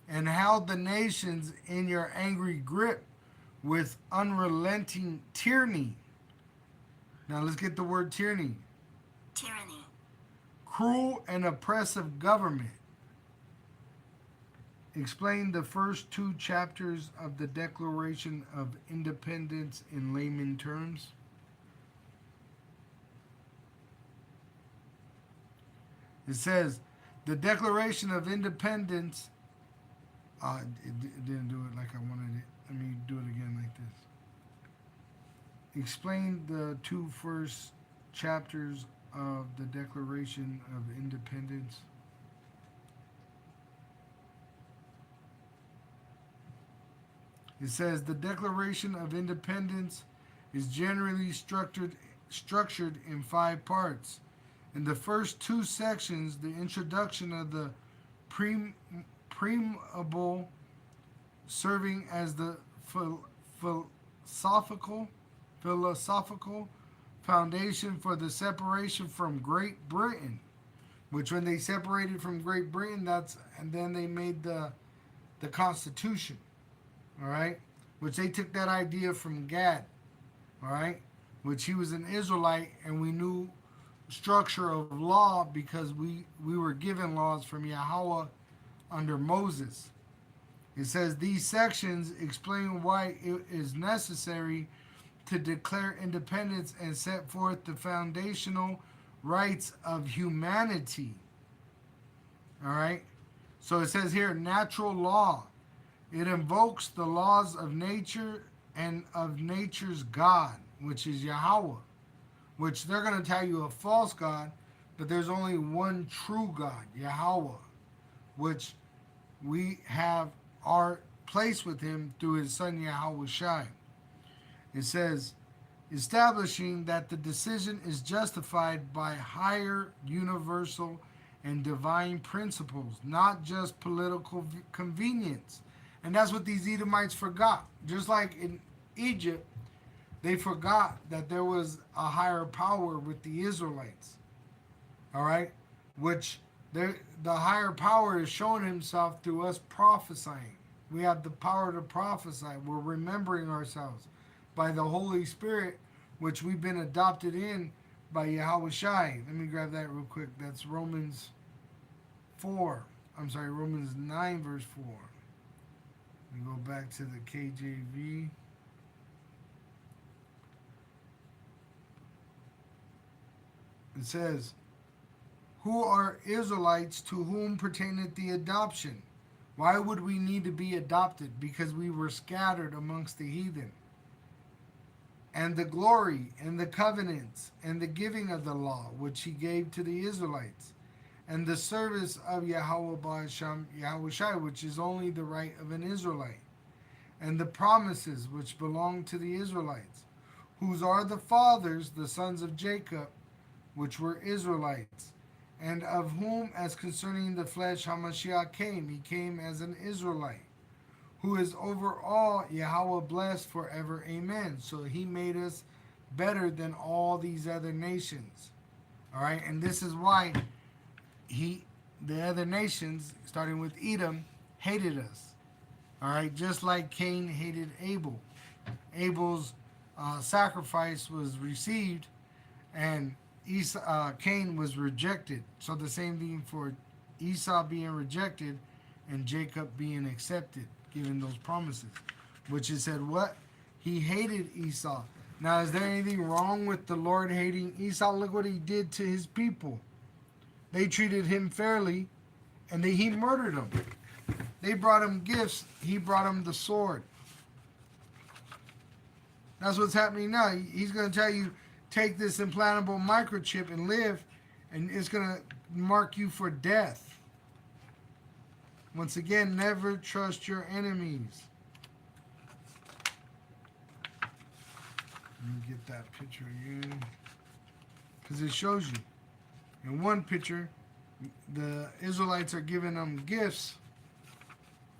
and held the nations in your angry grip with unrelenting tyranny." Now let's get the word tyranny. Tyranny. Cruel and oppressive government. Explain the first 2 chapters of the Declaration of Independence in layman terms. It says, the Declaration of Independence, it didn't do it like I wanted it. Let me do it again like this. Explain the 2 first chapters of the Declaration of Independence. It says the Declaration of Independence is generally structured in 5 parts. In the first 2 sections, the introduction of the preamble, serving as the philosophical foundation for the separation from Great Britain, which when they separated from Great Britain, and then they made the Constitution. All right, which they took that idea from Gad, all right, which he was an Israelite, and we knew structure of law because we were given laws from Yahweh under Moses. It says these sections explain why it is necessary to declare independence and set forth the foundational rights of humanity. All right, so it says here natural law. It invokes the laws of nature and of nature's God, which is Yahweh, which they're going to tell you a false God, but there's only one true God, Yahweh, which we have our place with him through his son Yahweh Shai. It says, establishing that the decision is justified by higher, universal, and divine principles, not just political convenience. And that's what these Edomites forgot. Just like in Egypt, they forgot that there was a higher power with the Israelites. All right? Which the higher power is showing himself through us prophesying. We have the power to prophesy. We're remembering ourselves by the Holy Spirit, which we've been adopted in by Yahweh Shai. Let me grab that real quick. That's Romans 9 verse 4. We go back to the KJV. It says, who are Israelites to whom pertaineth the adoption? Why would we need to be adopted? Because we were scattered amongst the heathen. And the glory and the covenants and the giving of the law, which he gave to the Israelites, and the service of Yahweh Ba'asham Yahweh Shai, which is only the right of an Israelite, and the promises which belong to the Israelites, whose are the fathers, the sons of Jacob, which were Israelites, and of whom, as concerning the flesh, Hamashiach came. He came as an Israelite, who is over all, Yahweh blessed forever. Amen. So he made us better than all these other nations. All right, and this is why the other nations, starting with Edom, hated us. All right, just like Cain hated Abel. Abel's sacrifice was received, and Cain was rejected. So the same thing for Esau being rejected and Jacob being accepted, given those promises. Which it said what? He hated Esau. Now, is there anything wrong with the Lord hating Esau? Look what he did to his people. They treated him fairly, and he murdered them. They brought him gifts. He brought him the sword. That's what's happening now. He's going to tell you, take this implantable microchip and live, and it's going to mark you for death. Once again, never trust your enemies. Let me get that picture again. because it shows you. In one picture, the Israelites are giving them gifts,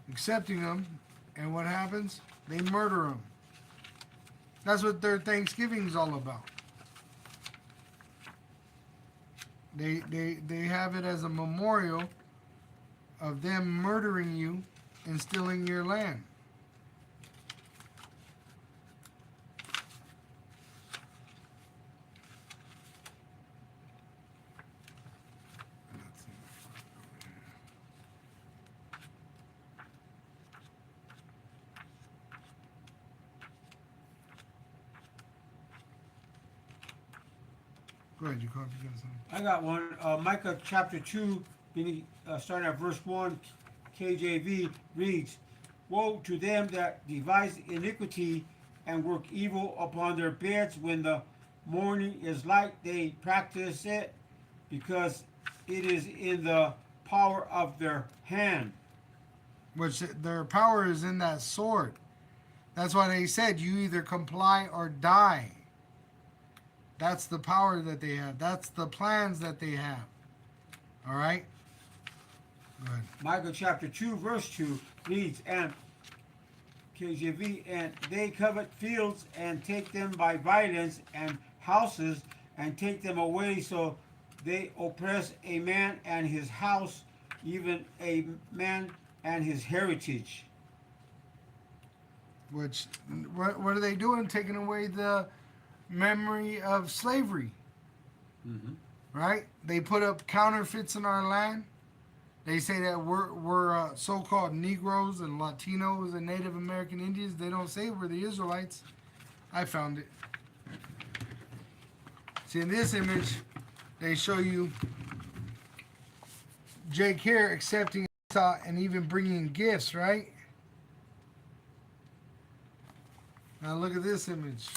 accepting them, and what happens? They murder them. That's what their Thanksgiving's all about. They have it as a memorial of them murdering you and stealing your land. Go ahead, you got something. I got one. Micah chapter 2, starting at verse 1, KJV reads, "Woe to them that devise iniquity and work evil upon their beds when the morning is light, they practice it, because it is in the power of their hand." Which their power is in that sword. That's why they said you either comply or die. That's the power that they have. That's the plans that they have. All right? Go ahead. Micah chapter 2, verse 2 reads, and KJV, "And they covet fields and take them by violence, and houses and take them away, so they oppress a man and his house, even a man and his heritage." Which, what are they doing? Taking away the memory of slavery. Mm-hmm. Right? They put up counterfeits in our land. They say that we're so-called Negroes and Latinos and Native American Indians. They don't say we're the Israelites. I found it. See, in this image, they show you Jake here accepting Esau and even bringing gifts, right? Now look at this image.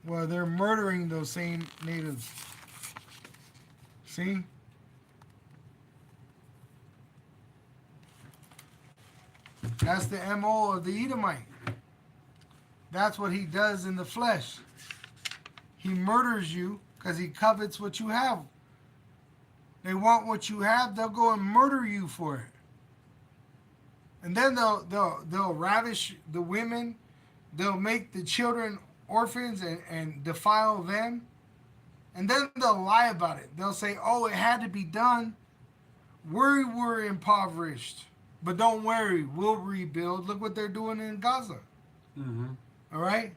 Well, they're murdering those same natives. See? That's the MO of the Edomite. That's what he does in the flesh. He murders you because he covets what you have. They want what you have, they'll go and murder you for it. And then they'll ravish the women, they'll make the children orphans and defile them, and then they'll lie about it. They'll say, oh, it had to be done. We were impoverished, but don't worry, we'll rebuild. Look what they're doing in Gaza. Mm-hmm. All right?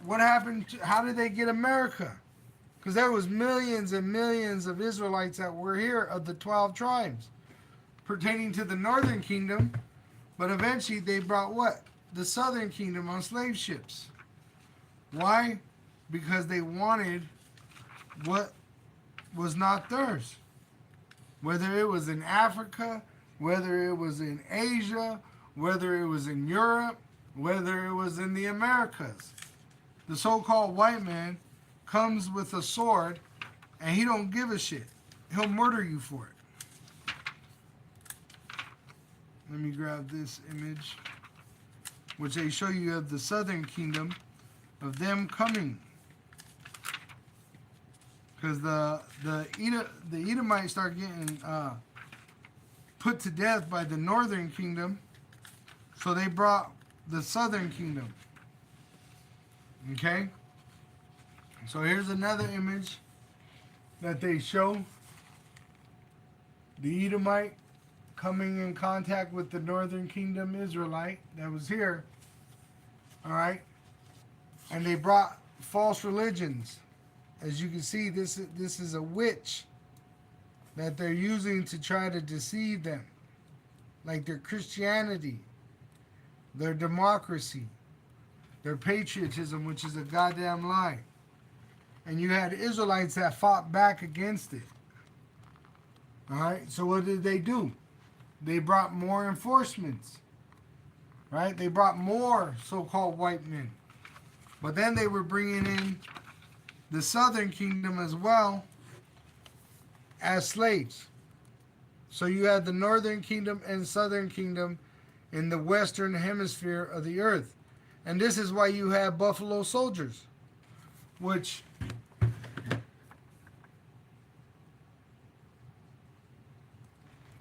What happened? How did they get America? Because there was millions and millions of Israelites that were here of the 12 tribes pertaining to the northern kingdom, but eventually they brought what? The southern kingdom on slave ships. Why? Because they wanted what was not theirs. Whether it was in Africa, whether it was in Asia, whether it was in Europe, whether it was in the Americas. The so-called white man comes with a sword and he don't give a shit. He'll murder you for it. Let me grab this image, which they show you of the southern kingdom, of them coming, because the Edomites start getting put to death by the northern kingdom, so they brought the southern kingdom. Okay, so here's another image that they show the Edomite coming in contact with the northern kingdom Israelite that was here. All right. And they brought false religions. As you can see, this is a witch that they're using to try to deceive them. Like their Christianity, their democracy, their patriotism, which is a goddamn lie. And you had Israelites that fought back against it. All right, so what did they do? They brought more enforcements. Right? They brought more so-called white men. But then they were bringing in the southern kingdom as well as slaves. So you had the northern kingdom and southern kingdom in the western hemisphere of the earth. And this is why you have buffalo soldiers. which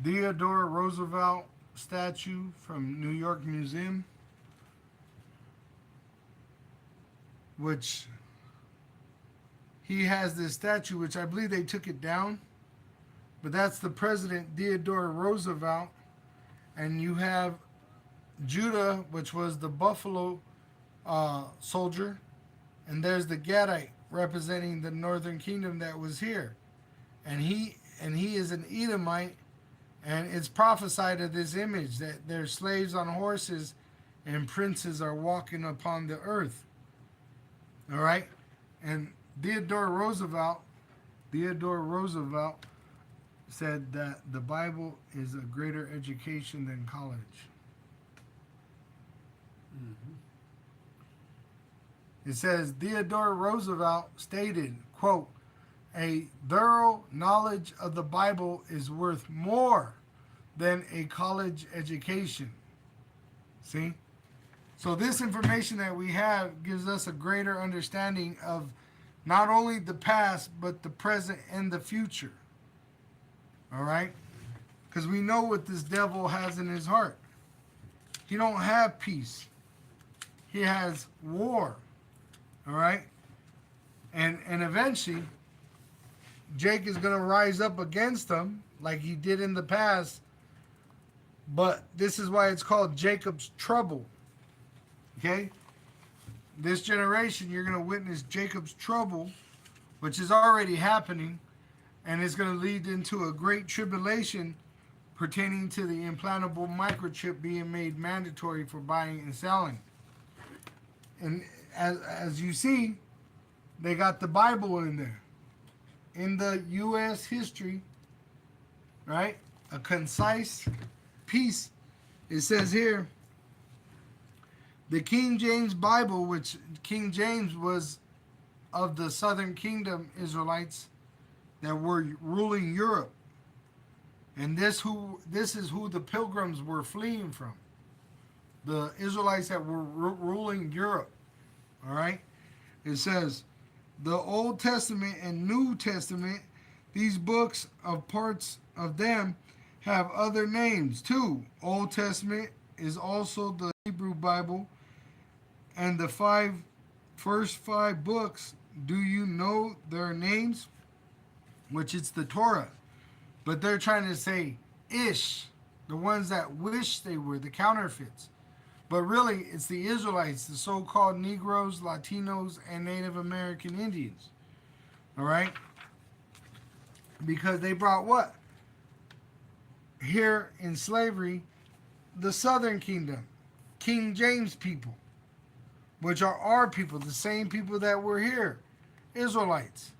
Theodore Roosevelt statue from New York Museum, which he has this statue, which I believe they took it down, but that's the president Theodore Roosevelt. And you have Judah, which was the buffalo soldier, and there's the Gadite representing the northern kingdom that was here, and he is an Edomite, and it's prophesied of this image that their slaves on horses and princes are walking upon the earth. All right, and Theodore Roosevelt said that the Bible is a greater education than college. It says Theodore Roosevelt stated, quote, "A thorough knowledge of the Bible is worth more than a college education." See? So this information that we have gives us a greater understanding of not only the past, but the present and the future. All right? Because we know what this devil has in his heart. He don't have peace. He has war. All right? And eventually, Jake is going to rise up against him like he did in the past. But this is why it's called Jacob's trouble. Okay? This generation, you're going to witness Jacob's trouble, which is already happening, and it's going to lead into a great tribulation pertaining to the implantable microchip being made mandatory for buying and selling. And as you see, they got the Bible in there. In the U.S. history, right? A concise piece. It says here, the King James Bible, which King James was of the Southern Kingdom Israelites that were ruling Europe. And this is who the pilgrims were fleeing from. The Israelites that were ruling Europe. All right? It says, the Old Testament and New Testament, these books of parts of them have other names too. Old Testament is also the Hebrew Bible, and the first five books, do you know their names? Which it's the Torah. But they're trying to say Ish, the ones that wish they were, the counterfeits. But really, it's the Israelites, the so-called Negroes, Latinos, and Native American Indians. All right? Because they brought what? Here in slavery, the Southern Kingdom, King James people, which are our people, the same people that were here, Israelites.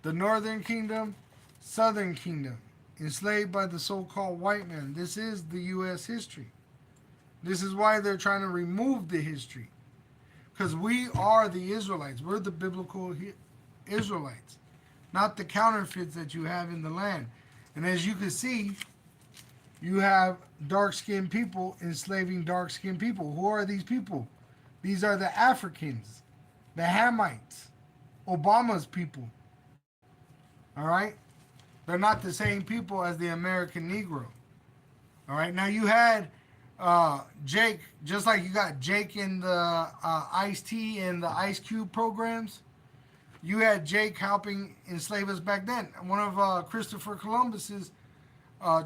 The Northern Kingdom, Southern Kingdom, enslaved by the so-called white man. This is the U.S. history. This is why they're trying to remove the history. Because we are the Israelites. We're the biblical Israelites, not the counterfeits that you have in the land. And as you can see, you have dark-skinned people enslaving dark-skinned people. Who are these people? These are the Africans, the Hamites, Obama's people. All right? They're not the same people as the American Negro. All right? Now you had Jake, just like you got Jake in the Ice-T and the Ice Cube programs, you had Jake helping enslave us back then. One of Christopher Columbus's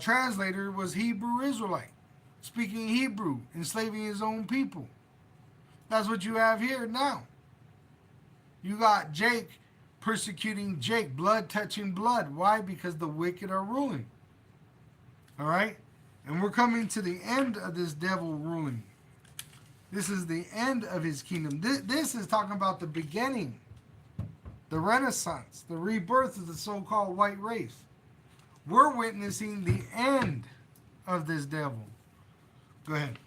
translator was Hebrew Israelite, speaking Hebrew, enslaving his own people. That's what you have here now. You got Jake persecuting Jake, blood touching blood. Why? Because the wicked are ruling. All right? And we're coming to the end of this devil ruling. This is the end of his kingdom. This is talking about the beginning, the Renaissance, the rebirth of the so-called white race. We're witnessing the end of this devil. Go ahead.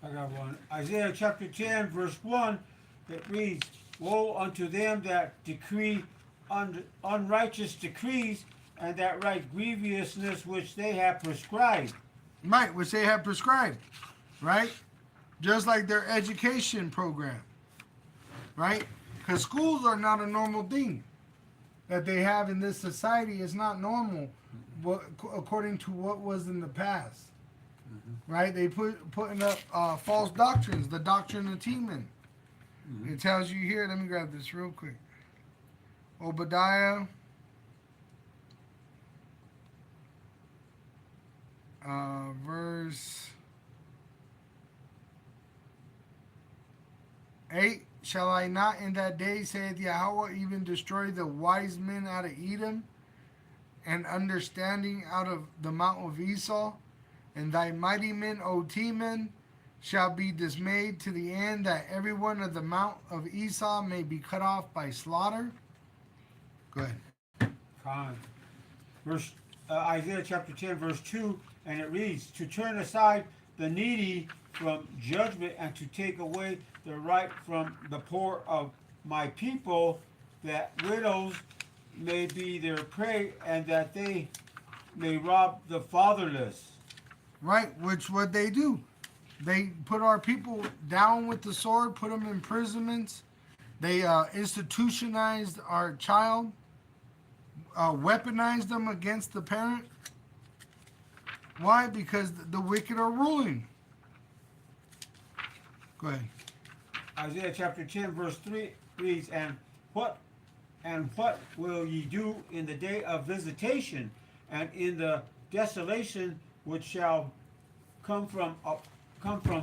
I got one. Isaiah chapter 10, verse 1, it reads, woe unto them that decree unrighteous decrees, and that write grievousness which they have prescribed. Right, which they have prescribed, right? Just like their education program, right? Because schools are not a normal thing that they have in this society. Is not normal, according to what was in the past. Right? They putting up false doctrines, the doctrine of Teeman. It tells you here. Let me grab this real quick. Obadiah. Verse 8. Shall I not in that day, saith Yahweh, even destroy the wise men out of Edom, and understanding out of the mount of Esau? And thy mighty men, O Teman, shall be dismayed to the end that every one of the mount of Esau may be cut off by slaughter. Go ahead. Con. Verse Isaiah chapter 10, verse 2, and it reads, to turn aside the needy from judgment and to take away the right from the poor of my people, that widows may be their prey and that they may rob the fatherless. Right, which what they do. They put our people down with the sword, put them in imprisonments. They institutionalized our child, weaponized them against the parent. Why? Because the wicked are ruling. Go ahead. Isaiah chapter 10, verse 3 reads, And what will ye do in the day of visitation, and in the desolation which shall come from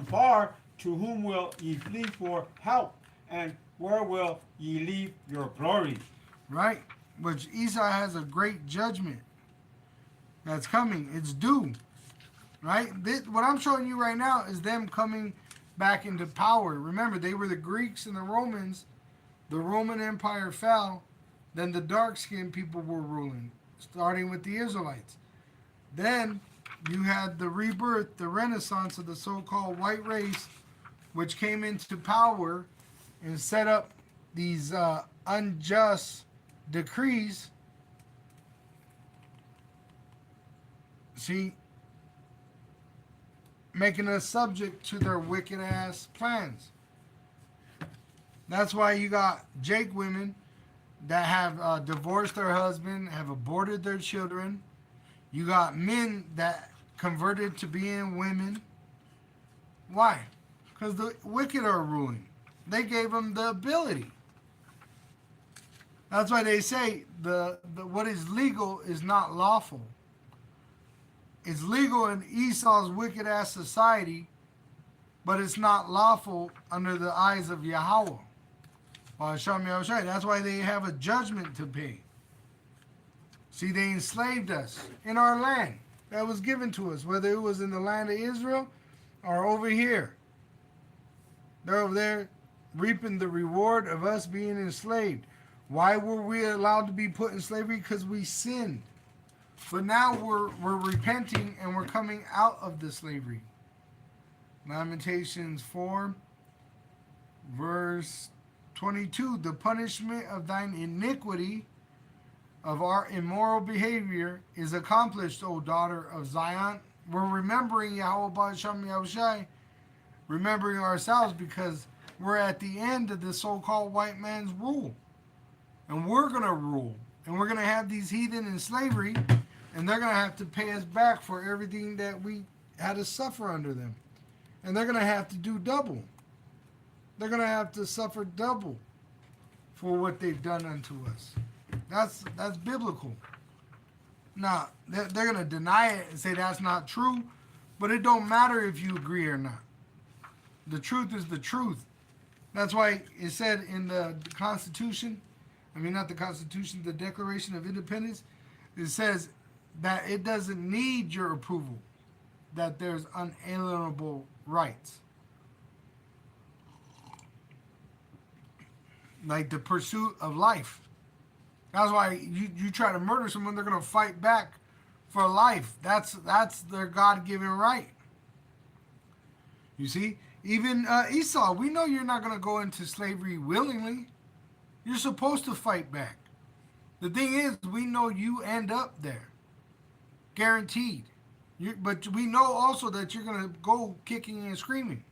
far? To whom will ye flee for help, and where will ye leave your glory? Right, which Esau has a great judgment that's coming. It's due. Right? What I'm showing you right now is them coming back into power. Remember, they were the Greeks and the Romans. The Roman Empire fell. Then the dark-skinned people were ruling, starting with the Israelites. Then you had the rebirth, the renaissance of the so-called white race, which came into power and set up these unjust decrees. See, making us subject to their wicked ass plans. That's why you got Jake women that have divorced their husband, have aborted their children. You got men that converted to being women. Why? Because the wicked are ruling. They gave them the ability. That's why they say the what is legal is not lawful. It's legal in Esau's wicked ass society, but it's not lawful under the eyes of Yahweh. That's why they have a judgment to pay. See, they enslaved us in our land that was given to us, whether it was in the land of Israel or over here. They're over there reaping the reward of us being enslaved. Why were we allowed to be put in slavery? Because we sinned. But now we're repenting and we're coming out of the slavery. Lamentations 4, verse 22. The punishment of thine iniquity, of our immoral behavior, is accomplished, O daughter of Zion. We're remembering Yahweh Ba'Shem Yahushai, remembering ourselves because we're at the end of the so-called white man's rule. And we're going to rule. And we're going to have these heathen in slavery. And they're going to have to pay us back for everything that we had to suffer under them. And they're going to have to do double. They're going to have to suffer double for what they've done unto us. That's biblical. Now, they're going to deny it and say that's not true. But it don't matter if you agree or not. The truth is the truth. That's why it said in the Constitution, not the Constitution, the Declaration of Independence, it says that it doesn't need your approval, that there's unalienable rights. Like the pursuit of life. That's why you try to murder someone, they're going to fight back for life. That's their God-given right. You see? Even Esau, we know you're not going to go into slavery willingly. You're supposed to fight back. The thing is, we know you end up there. Guaranteed. But we know also that you're going to go kicking and screaming.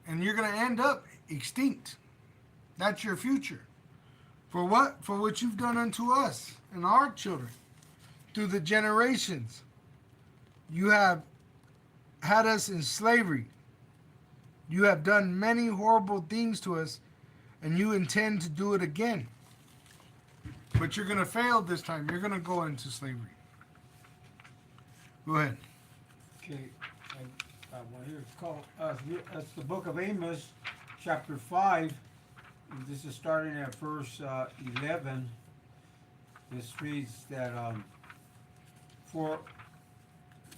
And you're going to end up extinct. That's your future. For what? For what you've done unto us and our children. Through the generations. You have had us in slavery. You have done many horrible things to us, and you intend to do it again. But you're going to fail this time. You're going to go into slavery. Go ahead. Okay, I want here. It's called, it's the book of Amos, chapter 5. And this is starting at verse 11. This reads that, for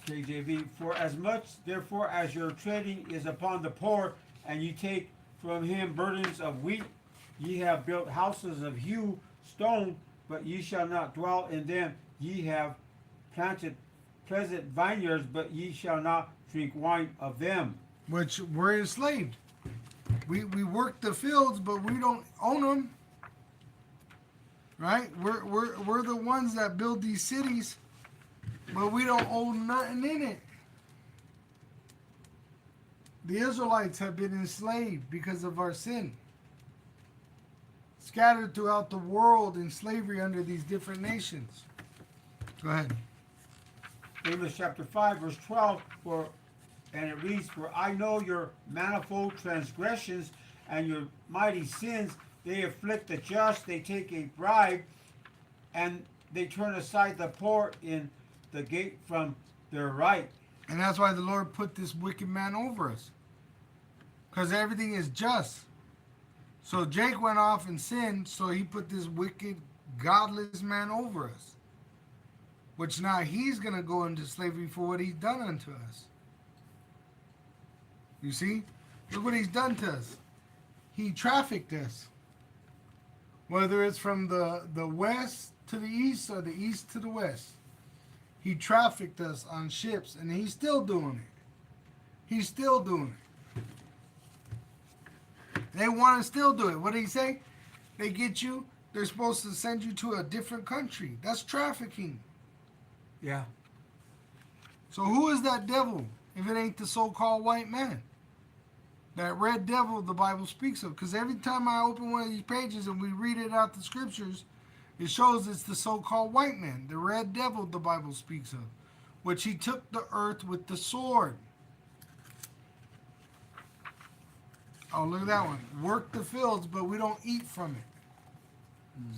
KJV, for as much therefore as your trading is upon the poor, and you take from him burdens of wheat, ye have built houses of hewn stone, but ye shall not dwell in them. Ye have planted pleasant vineyards, but ye shall not drink wine of them. Which we're enslaved. We work the fields, but we don't own them. Right? We're the ones that build these cities, but we don't own nothing in it. The Israelites have been enslaved because of our sin. Scattered throughout the world in slavery under these different nations. Go ahead. Amos chapter 5, verse 12, and it reads, for I know your manifold transgressions and your mighty sins. They afflict the just, they take a bribe, and they turn aside the poor in the gate from their right. And that's why the Lord put this wicked man over us. Because everything is just. So Jake went off and sinned, so he put this wicked, godless man over us. Which now he's going to go into slavery for what he's done unto us. You see? Look what he's done to us. He trafficked us. Whether it's from the west to the east or the east to the west. He trafficked us on ships, and he's still doing it. He's still doing it. They want to still do it. What did he say? They get you, they're supposed to send you to a different country. That's trafficking. Yeah. So who is that devil if it ain't the so-called white man? That red devil the Bible speaks of. Because every time I open one of these pages and we read it out the scriptures, it shows it's the so-called white man, the red devil the Bible speaks of, which he took the earth with the sword. Oh, look at that one. Work the fields, but we don't eat from it.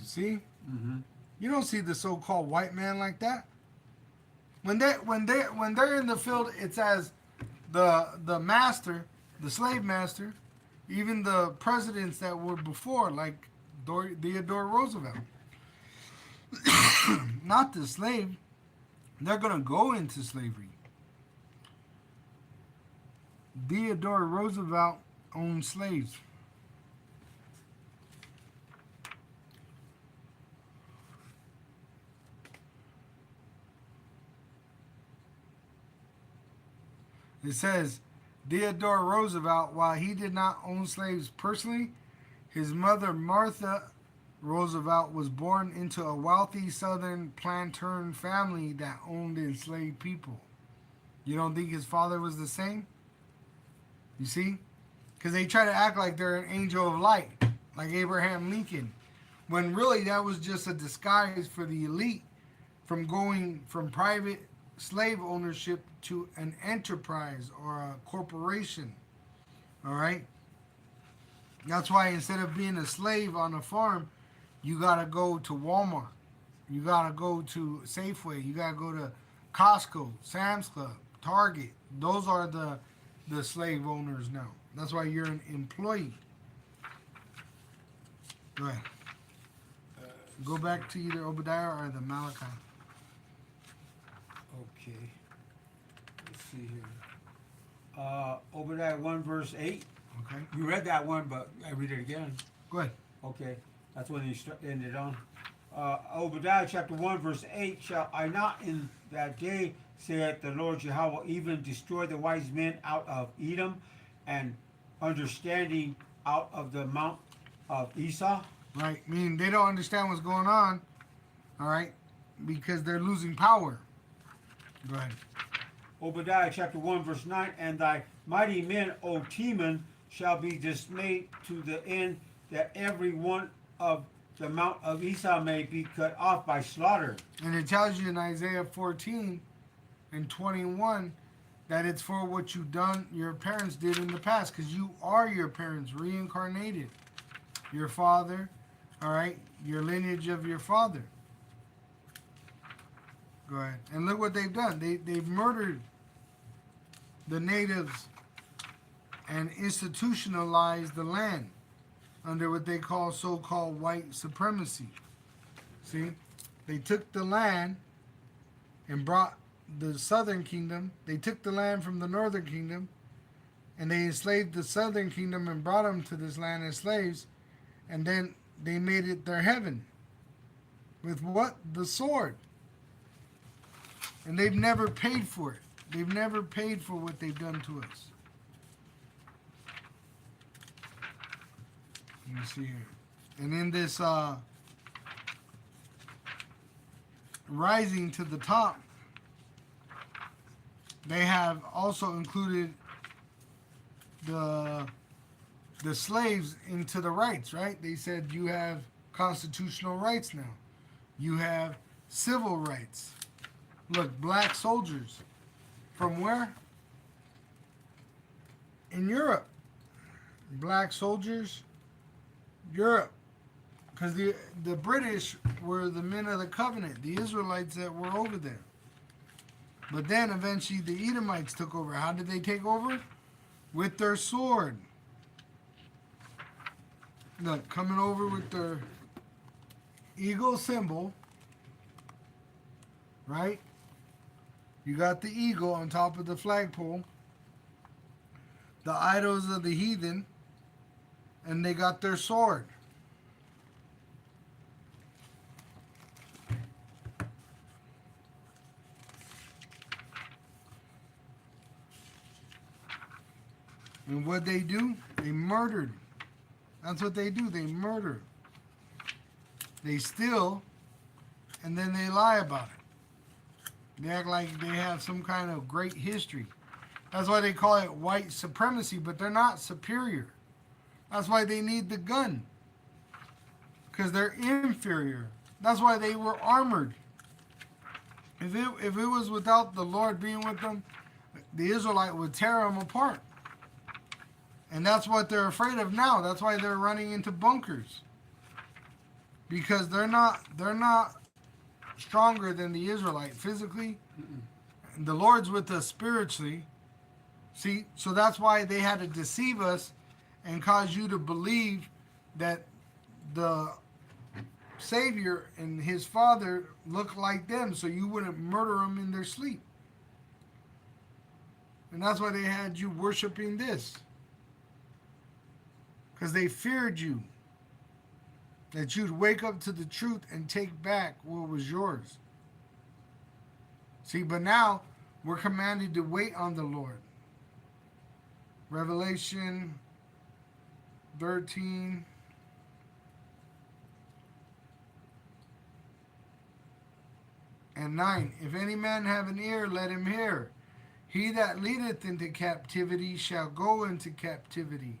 See? Mm-hmm. You don't see the so-called white man like that. When they're in the field, it's as the master, the slave master, even the presidents that were before, like Theodore Roosevelt. Not the slave. They're going to go into slavery. Theodore Roosevelt owned slaves. It says, Theodore Roosevelt, while he did not own slaves personally, his mother Martha Roosevelt was born into a wealthy southern planter family that owned enslaved people. You don't think his father was the same? You see? Because they try to act like they're an angel of light, like Abraham Lincoln, when really that was just a disguise for the elite from going from private slave ownership to an enterprise or a corporation. All right? That's why instead of being a slave on a farm, you got to go to Walmart. You got to go to Safeway. You got to go to Costco, Sam's Club, Target. Those are the slave owners now. That's why you're an employee. Go ahead. Go back to either Obadiah or the Malachi. Okay. Let's see here. Obadiah 1 verse 8. Okay. You read that one, but I read it again. Go ahead. Okay. That's when you ended on. Obadiah chapter 1 verse 8. Shall I not in that day, saith the Lord Jehovah, even destroy the wise men out of Edom, and understanding out of the mount of Esau? Right. Meaning they don't understand what's going on. All right. Because they're losing power. Go ahead. Obadiah chapter 1 verse 9. And thy mighty men, O Teman, shall be dismayed to the end that every one of the mount of Esau may be cut off by slaughter. And it tells you in Isaiah 14 and 21 that it's for what you done, your parents did in the past, because you are your parents reincarnated. Your father, all right, your lineage of your father. Go ahead. And look what they've done. They've murdered the natives and institutionalized the land under what they call so-called white supremacy. See? They took the land and brought the southern kingdom. They took the land from the northern kingdom and they enslaved the southern kingdom and brought them to this land as slaves. And then they made it their heaven. With what? The sword. And they've never paid for it. They've never paid for what they've done to us. Let me see here. And in this rising to the top, they have also included the slaves into the rights, right? They said you have constitutional rights now. You have civil rights. Look, black soldiers. From where? In Europe. Black soldiers, Europe. Because the British were the men of the covenant, the Israelites that were over there. But then eventually the Edomites took over. How did they take over? With their sword. Look, coming over with their eagle symbol, right? You got the eagle on top of the flagpole, the idols of the heathen, and they got their sword. And what they do? They murdered. That's what they do. They murder. They steal, and then they lie about it. They act like they have some kind of great history. That's why they call it white supremacy, but they're not superior. That's why they need the gun. Because they're inferior. That's why they were armored. If it was without the Lord being with them, the Israelite would tear them apart. And that's what they're afraid of now. That's why they're running into bunkers. Because they're not stronger than the Israelite physically. And the Lord's with us spiritually. See, so that's why they had to deceive us and cause you to believe that the Savior and his Father look like them, so you wouldn't murder them in their sleep. And that's why they had you worshiping this. Because they feared you. That you'd wake up to the truth and take back what was yours. See, but now we're commanded to wait on the Lord. Revelation 13. And 9. If any man have an ear, let him hear. He that leadeth into captivity shall go into captivity.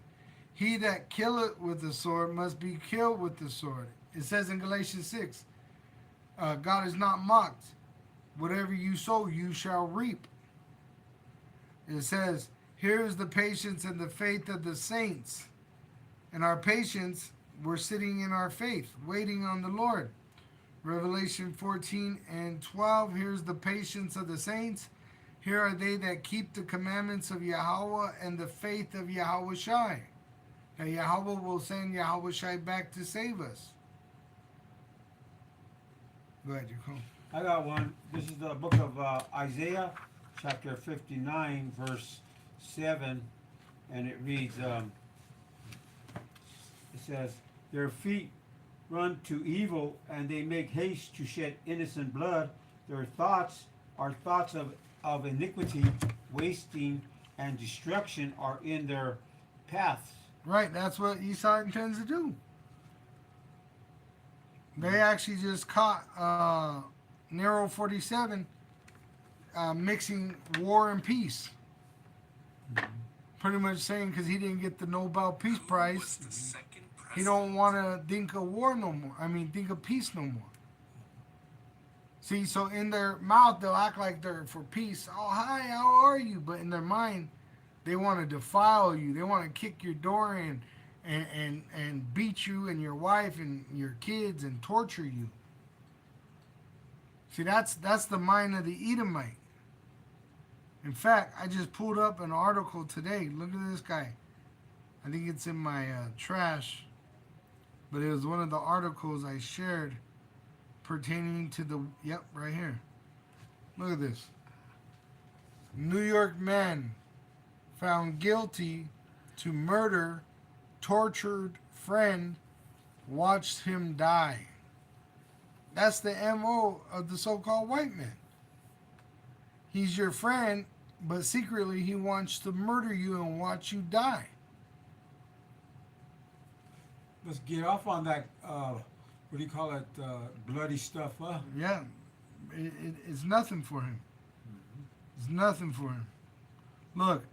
He that killeth with the sword must be killed with the sword. It says in Galatians 6, God is not mocked. Whatever you sow, you shall reap. It says, here is the patience and the faith of the saints. And our patience, we're sitting in our faith, waiting on the Lord. Revelation 14 and 12, here's the patience of the saints. Here are they that keep the commandments of Yahweh and the faith of Yahweh Shai. Now Yahweh will send Yahweh Shai back to save us. Go ahead, Jacob. I got one. This is the book of Isaiah, chapter 59, verse 7, and it reads, it says, their feet run to evil, and they make haste to shed innocent blood. Their thoughts are thoughts of iniquity, wasting, and destruction are in their paths. Right, that's what Esau intends to do. They actually just caught Nero 47 mixing war and peace. Pretty much saying because he didn't get the Nobel Peace Prize, He don't want to think of war no more. I mean, think of peace no more. See, so in their mouth, they'll act like they're for peace. Oh, hi, how are you? But in their mind, they want to defile you. They want to kick your door in and beat you and your wife and your kids and torture you. See, that's the mind of the Edomite. In fact, I just pulled up an article today. Look at this guy. I think it's in my trash, but it was one of the articles I shared pertaining to the, yep, right here. Look at this. New York man found guilty to murder tortured friend, watched him die. That's the MO of the so-called white man. He's your friend, but secretly he wants to murder you and watch you die. Let's get off on that, what do you call it, bloody stuff, huh? Yeah, it's nothing for him. It's nothing for him. Look,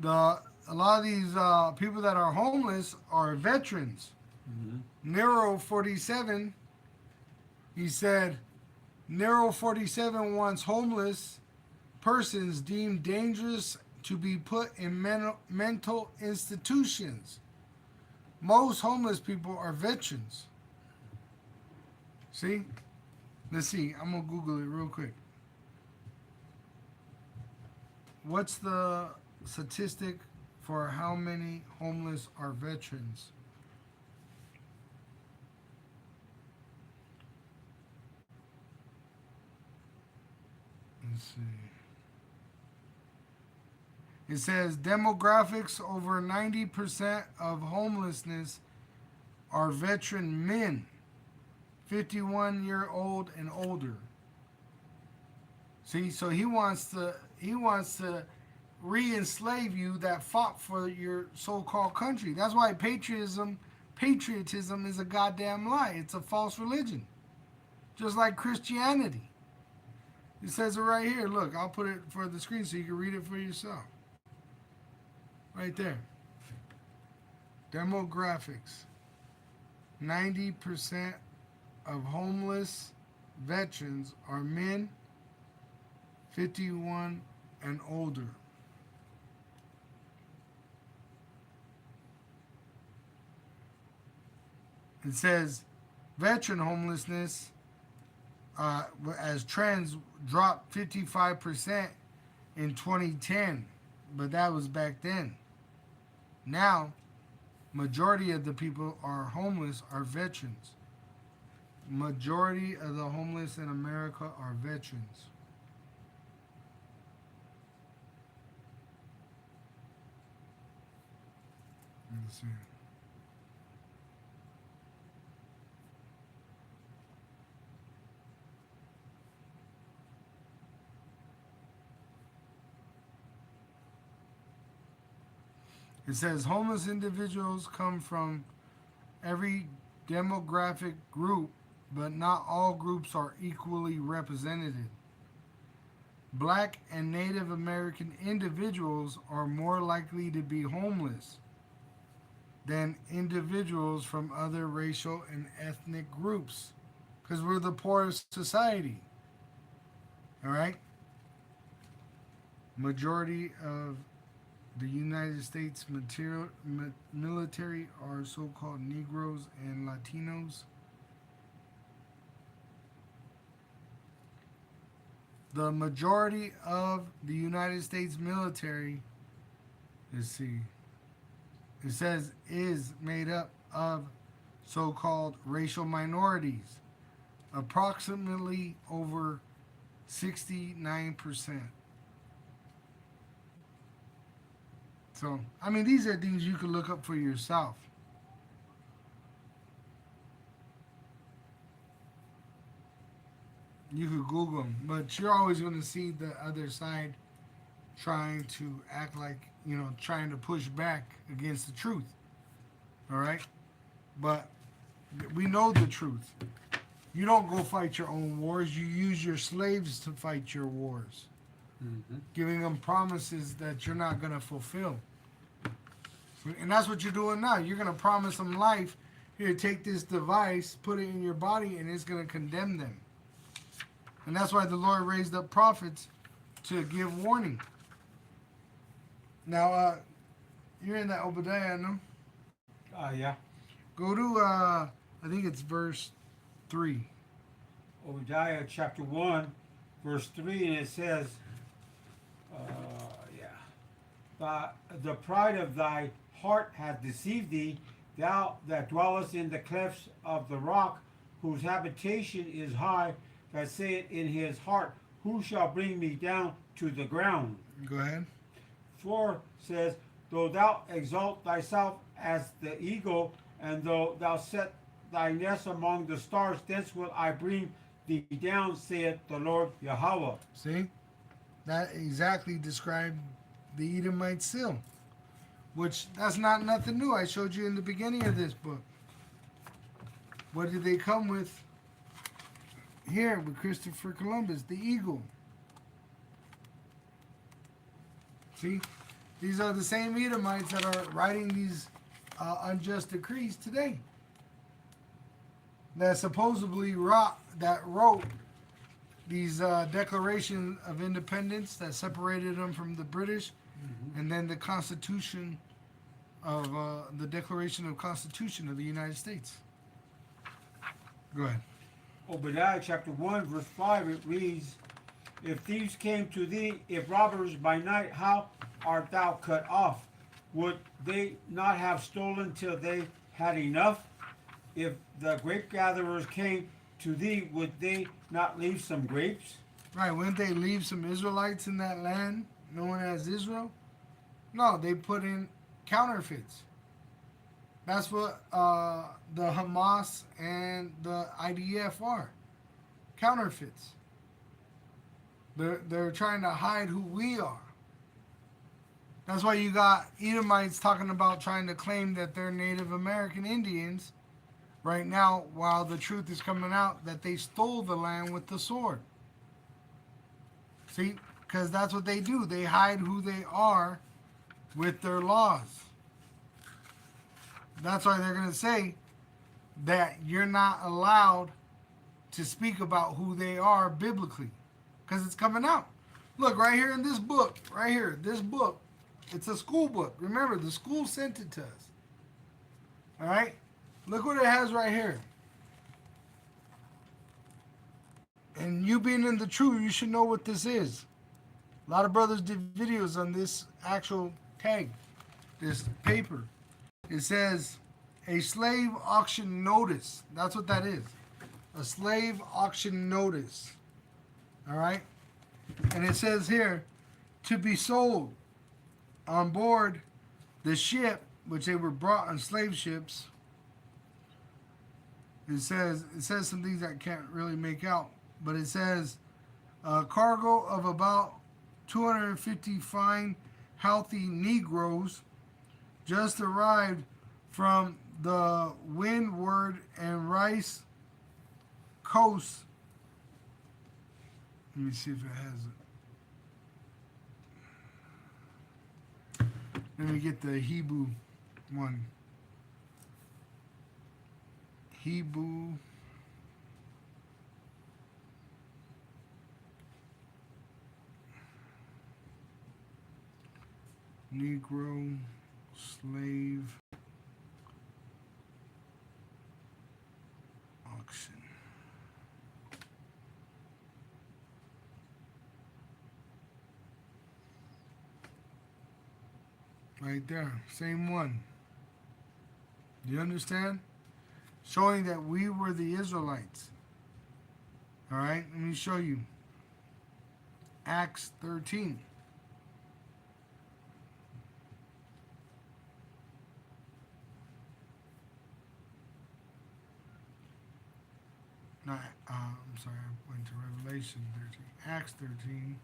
a lot of these people that are homeless are veterans. Nero 47, he said, Nero 47 wants homeless persons deemed dangerous to be put in mental institutions. Most homeless people are veterans. See? Let's see. I'm going to Google it real quick. What's the statistic for how many homeless are veterans? Let's see. It says demographics, over 90% of homelessness are veteran men, 51-year-old and older. See, so he wants to re-enslave you that fought for your so-called country. That's why patriotism is a goddamn lie. It's a false religion. Just like Christianity. It says it right here. Look, I'll put it for the screen so you can read it for yourself. Right there. Demographics. 90% of homeless veterans are men 51 and older. It says veteran homelessness as trends dropped 55% in 2010, but that was back then. Now, majority of the people are homeless are veterans. Majority of the homeless in America are veterans. Let's see. It says homeless individuals come from every demographic group, but not all groups are equally represented. Black and Native American individuals are more likely to be homeless than individuals from other racial and ethnic groups, because we're the poorest society. All right? Majority of the United States military are so-called Negroes and Latinos. The majority of the United States military, let's see, it says is made up of so-called racial minorities, approximately over 69%. So, I mean, these are things you can look up for yourself. You could Google them, but you're always going to see the other side trying to act like, you know, trying to push back against the truth. All right? But we know the truth. You don't go fight your own wars. You use your slaves to fight your wars. Giving them promises that you're not going to fulfill. And that's what you're doing now. You're going to promise them life. Here, take this device, put it in your body, and it's going to condemn them. And that's why the Lord raised up prophets to give warning. Now, you're in that Obadiah, no? Yeah. Go to, I think it's verse 3. Obadiah chapter 1, verse 3, and it says, the pride of thy heart hath deceived thee, thou that dwellest in the clefts of the rock, whose habitation is high, that saith in his heart, who shall bring me down to the ground? Go ahead. 4 says, though thou exalt thyself as the eagle, and though thou set thy nest among the stars, thence will I bring thee down, saith the Lord Yahweh. See? That exactly described the Edomite seal. Which, that's not nothing new. I showed you in the beginning of this book. What did they come with? Here, with Christopher Columbus, the eagle. See? These are the same Edomites that are writing these unjust decrees today. That supposedly wrote these Declaration of Independence that separated them from the British, and then the Constitution of the Declaration of Constitution of the United States. Go ahead. Obadiah chapter 1, verse 5, it reads, if thieves came to thee, if robbers by night, how art thou cut off? Would they not have stolen till they had enough? If the grape gatherers came to thee, would they not leave some grapes? Right, wouldn't they leave some Israelites in that land known as Israel? No, they put in counterfeits. That's what the Hamas and the IDF are. Counterfeits. They're trying to hide who we are. That's why you got Edomites talking about trying to claim that they're Native American Indians right now, while the truth is coming out that they stole the land with the sword. See? Because that's what they do. They hide who they are with their laws. That's why they're going to say that you're not allowed to speak about who they are biblically. Because it's coming out. Look, right here in this book, right here, this book, it's a school book. Remember, the school sent it to us. All right? Look what it has right here. And you being in the truth, you should know what this is. A lot of brothers did videos on this actual tag, this paper. It says, a slave auction notice. That's what that is. A slave auction notice. All right? And it says here, to be sold on board the ship, which they were brought on slave ships. It says some things I can't really make out, but it says a cargo of about 250 fine, healthy Negroes just arrived from the Windward and Rice coast. Let me see if it has it. Let me get the Hebrew one. Hebrew. Negro slave auction. Right there, same one. Do you understand? Showing that we were the Israelites. All right, let me show you. Acts 13. No, I'm sorry, I went to Revelation 13. Acts 13.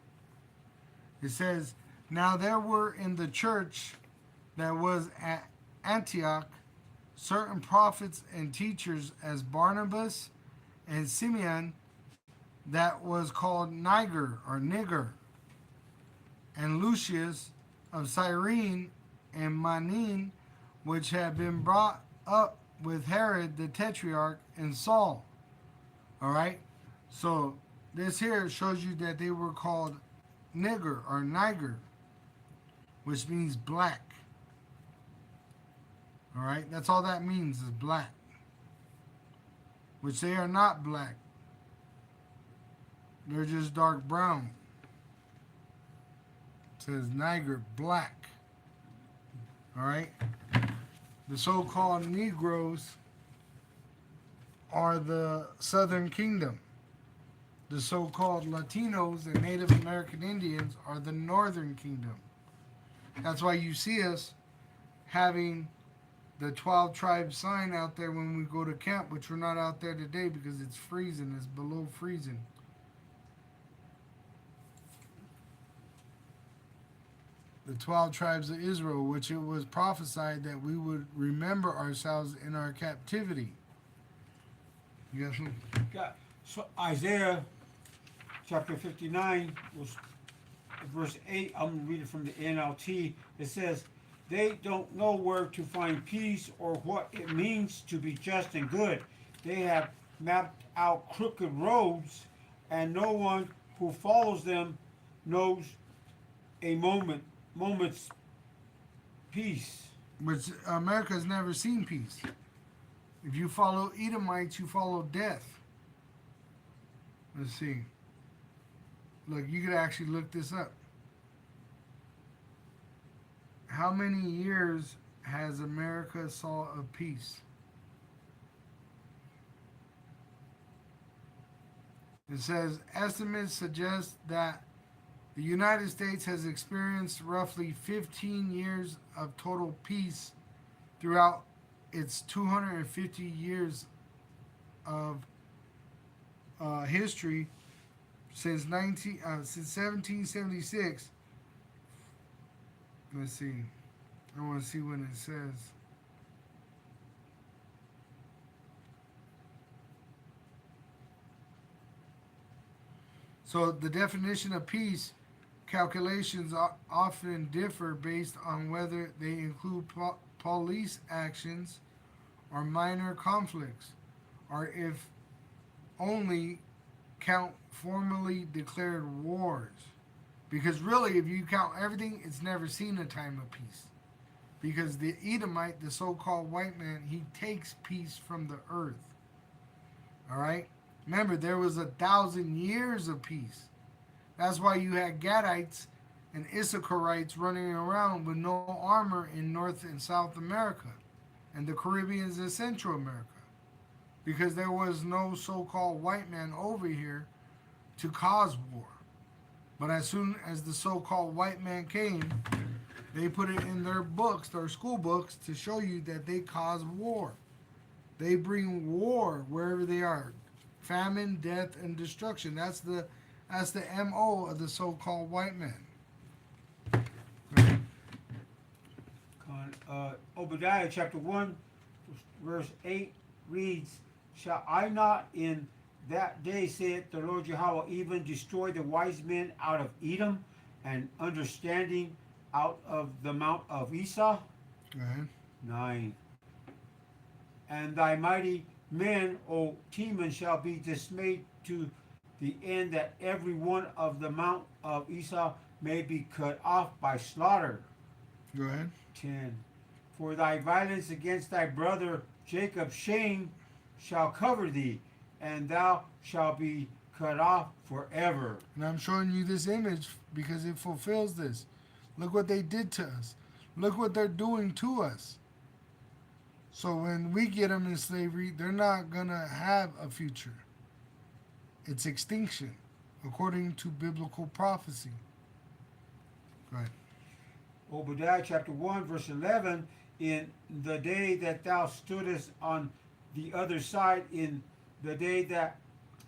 It says, now there were in the church that was at Antioch certain prophets and teachers, as Barnabas and Simeon, that was called Niger or Nigger, and Lucius of Cyrene, and Manin which had been brought up with Herod the Tetrarch and Saul. All right? So this here shows you that they were called nigger or niger, which means black. All right? That's all that means is black, which they are not black. They're just dark brown. It says niger, black. All right? The so-called Negroes are the Southern Kingdom. The so-called Latinos and Native American Indians are the Northern Kingdom. That's why you see us having the 12 tribe sign out there when we go to camp, which we're not out there today because it's freezing. It's below freezing. The 12 tribes of Israel, which it was prophesied that we would remember ourselves in our captivity. You got something? Got, so Isaiah chapter 59, verse 8, I'm reading from the NLT. It says, they don't know where to find peace or what it means to be just and good. They have mapped out crooked roads, and no one who follows them knows a moment's peace. Which America's never seen peace. If you follow Edomites, you follow death. Let's see. Look, you could actually look this up. How many years has America saw of peace? It says estimates suggest that the United States has experienced roughly 15 years of total peace throughout its 250 years of history since 1776. Let's see. I want to see when it says. So the definition of peace calculations often differ based on whether they include police actions or minor conflicts, or if only count formally declared wars. Because really, if you count everything, it's never seen a time of peace. Because the Edomite, the so-called white man, he takes peace from the earth. All right? Remember, there was 1,000 years of peace. That's why you had Gadites and Issacharites running around with no armor in North and South America, and the Caribbeans and Central America. Because there was no so-called white man over here to cause war. But as soon as the so-called white man came, they put it in their books, their school books, to show you that they cause war. They bring war wherever they are. Famine, death, and destruction. That's the MO of the so-called white man. Obadiah chapter 1, verse 8 reads, shall I not in that day, saith the Lord Yahweh, even destroy the wise men out of Edom, and understanding out of the mount of Esau? 9. And thy mighty men, O Teman, shall be dismayed to the end that every one of the mount of Esau may be cut off by slaughter. Go ahead. 10. For thy violence against thy brother Jacob, shame shall cover thee, and thou shalt be cut off forever. And I'm showing you this image because it fulfills this. Look what they did to us. Look what they're doing to us. So when we get them in slavery, they're not going to have a future. It's extinction, according to biblical prophecy. Right. Obadiah chapter 1, verse 11, in the day that thou stoodest on the other side, in the day that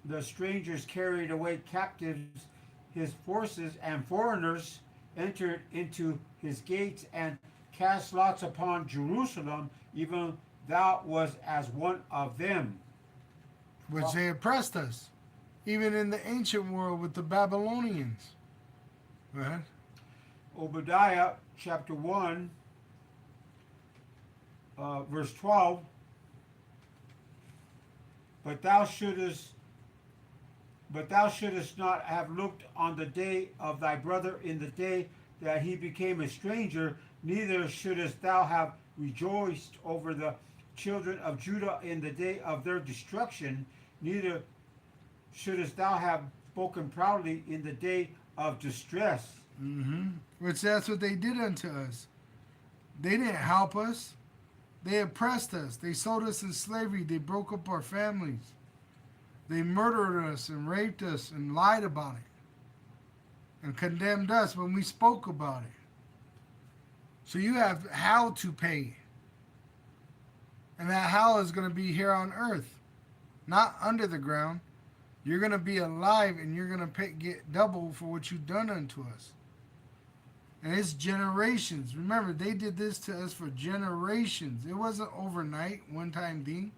the strangers carried away captives, his forces and foreigners entered into his gates and cast lots upon Jerusalem, even thou was as one of them. Which they oppressed us, even in the ancient world with the Babylonians. Right? Obadiah chapter 1, verse 12. But thou shouldest not have looked on the day of thy brother in the day that he became a stranger, neither shouldest thou have rejoiced over the children of Judah in the day of their destruction, neither shouldest thou have spoken proudly in the day of distress. Which that's what they did unto us. They didn't help us. They oppressed us. They sold us in slavery. They broke up our families. They murdered us and raped us and lied about it and condemned us when we spoke about it. So you have how to pay. And that how is going to be here on earth, not under the ground. You're going to be alive and you're going to get double for what you've done unto us. And it's generations. Remember, they did this to us for generations. It wasn't overnight, one-time thing.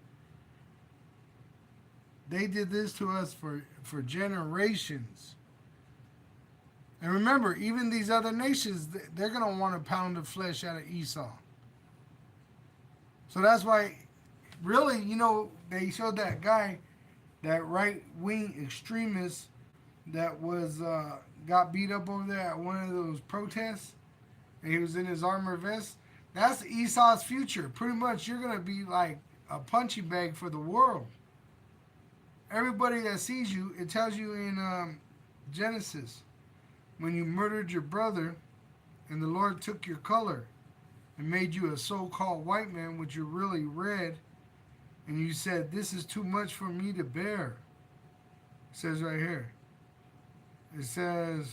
They did this to us for generations. And remember, even these other nations, they're going to want a pound of flesh out of Esau. So that's why, really, you know, they showed that guy, that right-wing extremist that was got beat up over there at one of those protests, and he was in his armor vest. That's Esau's future. Pretty much, you're going to be like a punching bag for the world. Everybody that sees you, it tells you in Genesis, when you murdered your brother and the Lord took your color and made you a so-called white man, which you're really red, and you said, this is too much for me to bear. It says right here. It says,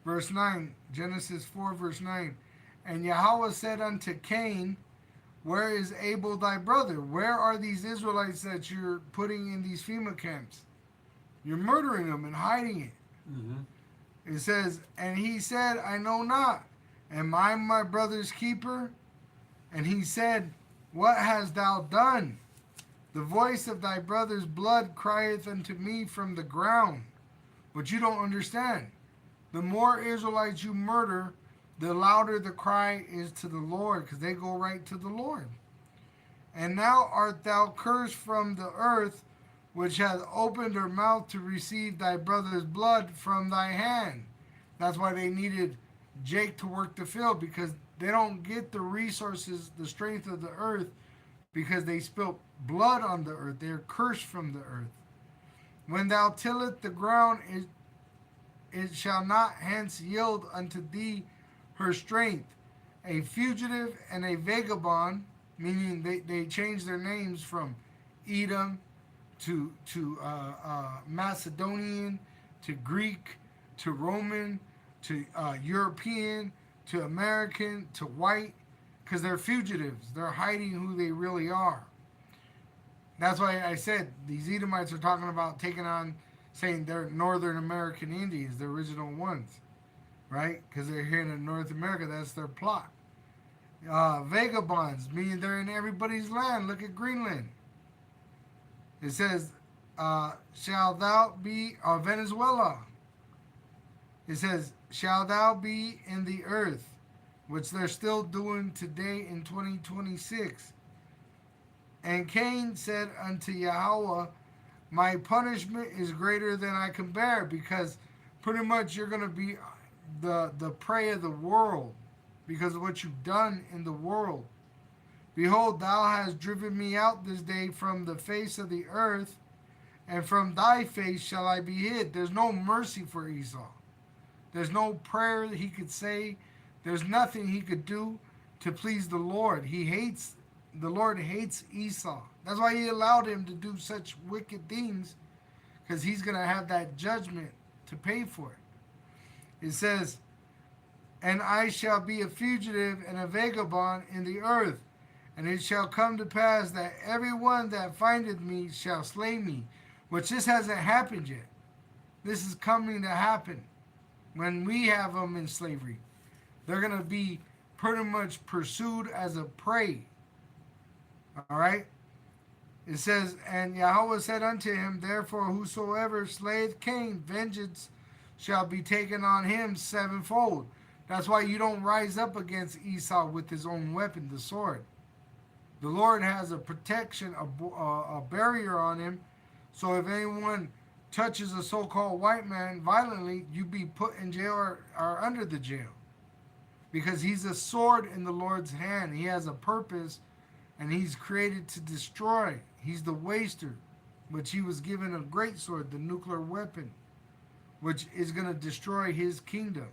verse 9, Genesis 4, verse 9. And Yahweh said unto Cain, where is Abel thy brother? Where are these Israelites that you're putting in these FEMA camps? You're murdering them and hiding it. It says, and he said, I know not. Am I my brother's keeper? And he said, what hast thou done? The voice of thy brother's blood crieth unto me from the ground. But you don't understand. The more Israelites you murder, the louder the cry is to the Lord, because they go right to the Lord. And now art thou cursed from the earth, which hath opened her mouth to receive thy brother's blood from thy hand. That's why they needed Jake to work the field, because they don't get the resources, the strength of the earth, because they spilt blood on the earth. They are cursed from the earth. When thou tillest the ground, it shall not hence yield unto thee her strength. A fugitive and a vagabond, meaning they changed their names from Edom to Macedonian, to Greek, to Roman, to European, to American, to white, because they're fugitives. They're hiding who they really are. That's why I said these Edomites are talking about taking on, saying they're Northern American Indians, the original ones, right? Because they're here in North America. That's their plot. Vagabonds, meaning they're in everybody's land. Look at Greenland. It says, shall thou be, Venezuela. It says, shall thou be in the earth, which they're still doing today in 2026. And Cain said unto Yahweh, my punishment is greater than I can bear, because pretty much you're going to be the prey of the world because of what you've done in the world. Behold, thou hast driven me out this day from the face of the earth, and from thy face shall I be hid. There's no mercy for Esau. There's no prayer that he could say. There's nothing he could do to please the Lord. The Lord hates Esau. That's why he allowed him to do such wicked things, because he's going to have that judgment to pay for it. It says, and I shall be a fugitive and a vagabond in the earth, and it shall come to pass that everyone that findeth me shall slay me. Which this hasn't happened yet. This is coming to happen when we have them in slavery. They're going to be pretty much pursued as a prey. All right? It says, and Yahweh said unto him, therefore whosoever slayeth Cain, vengeance shall be taken on him sevenfold. That's why you don't rise up against Esau with his own weapon, the sword. The Lord has a protection, a barrier on him. So if anyone touches a so-called white man violently, you be put in jail or under the jail. Because he's a sword in the Lord's hand. He has a purpose, and he's created to destroy. He's the waster, which he was given a great sword, the nuclear weapon, which is going to destroy his kingdom.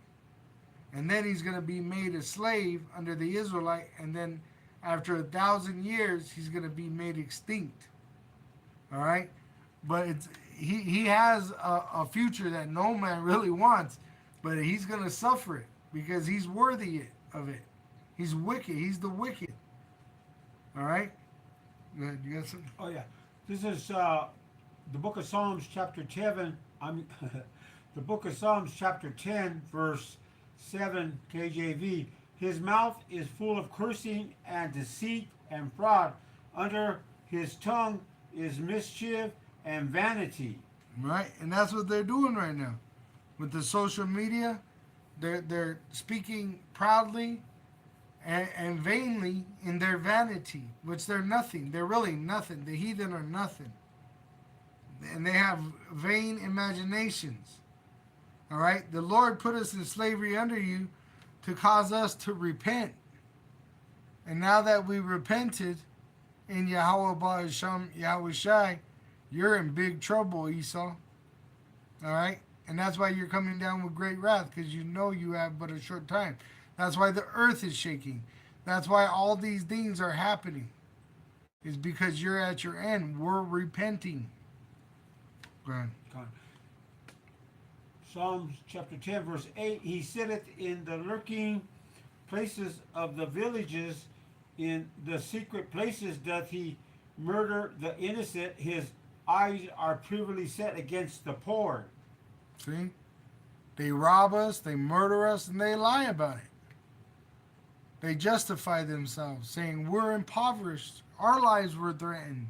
And then he's going to be made a slave under the Israelite, and then after 1,000 years, he's going to be made extinct. All right? But he has a future that no man really wants, but he's going to suffer it because he's worthy of it. He's wicked. He's the wicked. All right? You got something? Oh yeah, this is the book of Psalms chapter 10. The book of Psalms chapter 10 verse 7 KJV. His mouth is full of cursing and deceit and fraud. Under his tongue is mischief and vanity. Right, and that's what they're doing right now with the social media. They're speaking proudly and vainly in their vanity, which they're nothing. They're really nothing. The heathen are nothing, and they have vain imaginations. All right, the Lord put us in slavery under you to cause us to repent, and now that we repented in Yahweh Ba'asham Yahweh Shai, you're in big trouble, Esau. All right? And that's why you're coming down with great wrath, because you know you have but a short time. That's why the earth is shaking. That's why all these things are happening. Is because you're at your end. We're repenting. Go ahead. Psalms chapter 10 verse 8. He sitteth in the lurking places of the villages. In the secret places doth he murder the innocent. His eyes are privily set against the poor. See? They rob us, they murder us, and they lie about it. They justify themselves, saying we're impoverished. Our lives were threatened.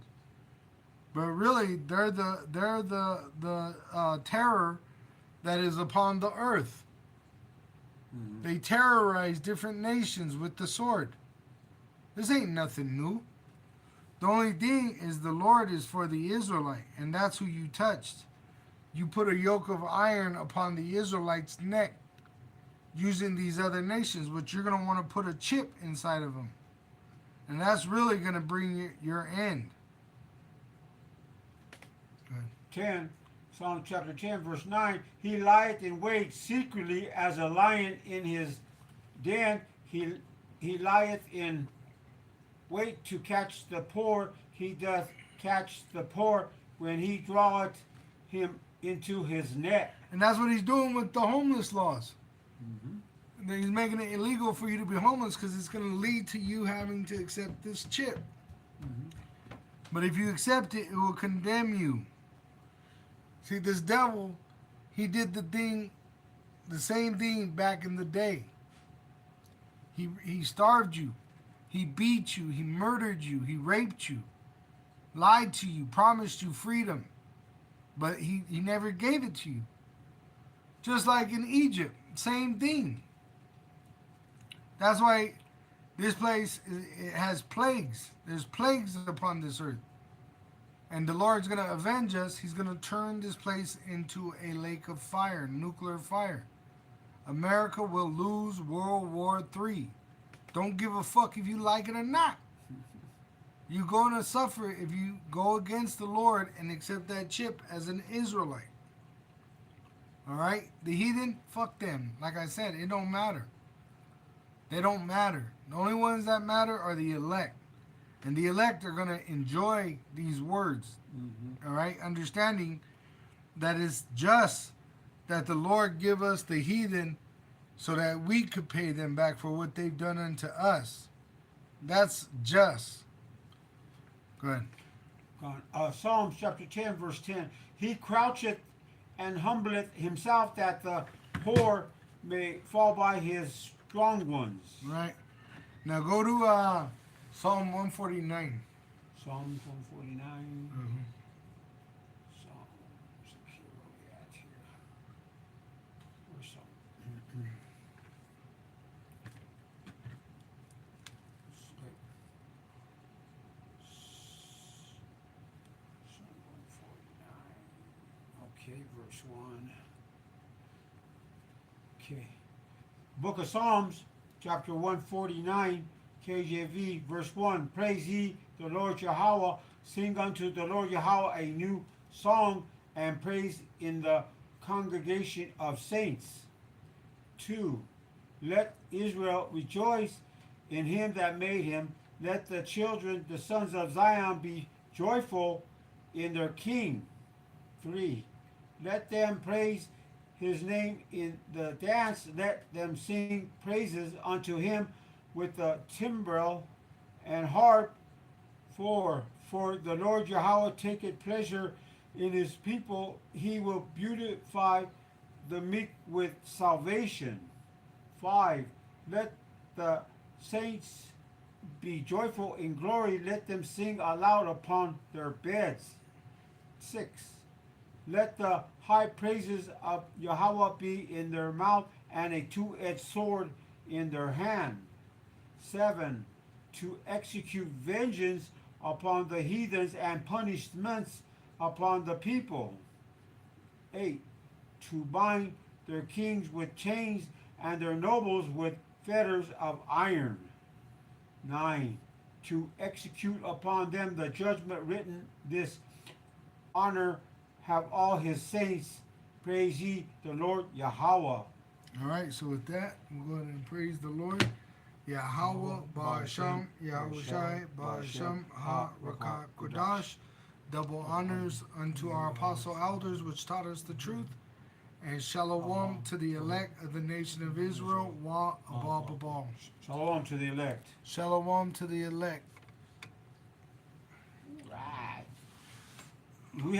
But really, they're the terror that is upon the earth. Mm-hmm. They terrorize different nations with the sword. This ain't nothing new. The only thing is the Lord is for the Israelite, and that's who you touched. You put a yoke of iron upon the Israelites' neck using these other nations, but you're going to want to put a chip inside of them. And that's really going to bring your end. Go ahead. 10, Psalm chapter 10, verse 9. He lieth in wait secretly as a lion in his den. He lieth in wait to catch the poor. He doth catch the poor when he draweth him into his net. And that's what he's doing with the homeless laws. Mm-hmm. He's making it illegal for you to be homeless because it's going to lead to you having to accept this chip. Mm-hmm. But if you accept it, it will condemn you. See, this devil, he did the same thing back in the day. He starved you. He beat you. He murdered you. He raped you. Lied to you. Promised you freedom. But he never gave it to you. Just like in Egypt. Same thing. That's why this place it has plagues. There's plagues upon this earth. And the Lord's going to avenge us. He's going to turn this place into a lake of fire, nuclear fire. America will lose World War III. Don't give a fuck if you like it or not. You're going to suffer if you go against the Lord and accept that chip as an Israelite. All right? The heathen, fuck them. Like I said, it don't matter. They don't matter. The only ones that matter are the elect. And the elect are going to enjoy these words. Mm-hmm. All right? Understanding that it's just that the Lord give us the heathen so that we could pay them back for what they've done unto us. That's just. Go ahead. Psalms chapter 10, verse 10. He croucheth and humbleth himself that the poor may fall by his strong ones. Right. Now go to Psalm 149. Psalm 149. Mm-hmm. Psalms. Where are we at here? Okay, verse 1. Okay. Book of Psalms, chapter 149, KJV, verse 1. Praise ye the Lord Yahweh. Sing unto the Lord Yahweh a new song, and praise in the congregation of saints. 2. Let Israel rejoice in him that made him. Let the children, the sons of Zion, be joyful in their king. 3. Let them praise his name in the dance. Let them sing praises unto him with the timbrel and harp. 4. For the Lord Yahweh taketh pleasure in his people. He will beautify the meek with salvation. 5. Let the saints be joyful in glory. Let them sing aloud upon their beds. 6. Let the high praises of Yahweh be in their mouth, and a two-edged sword in their hand. 7. To execute vengeance upon the heathens and punishments upon the people. 8. To bind their kings with chains and their nobles with fetters of iron. 9. To execute upon them the judgment written. This honor have all his saints. Praise ye the Lord Yahweh. All right, so with that, we'll go ahead and praise the Lord. Yahweh, Ba'asham, Yahushai, Ba'asham, Ha, Rakah, Kodash. Double honors unto our apostle elders, which taught us the truth. And shalom to the elect of the nation of Israel. Wa, Abba, Babal. Shalom to the elect. Shalom to the elect. Right. We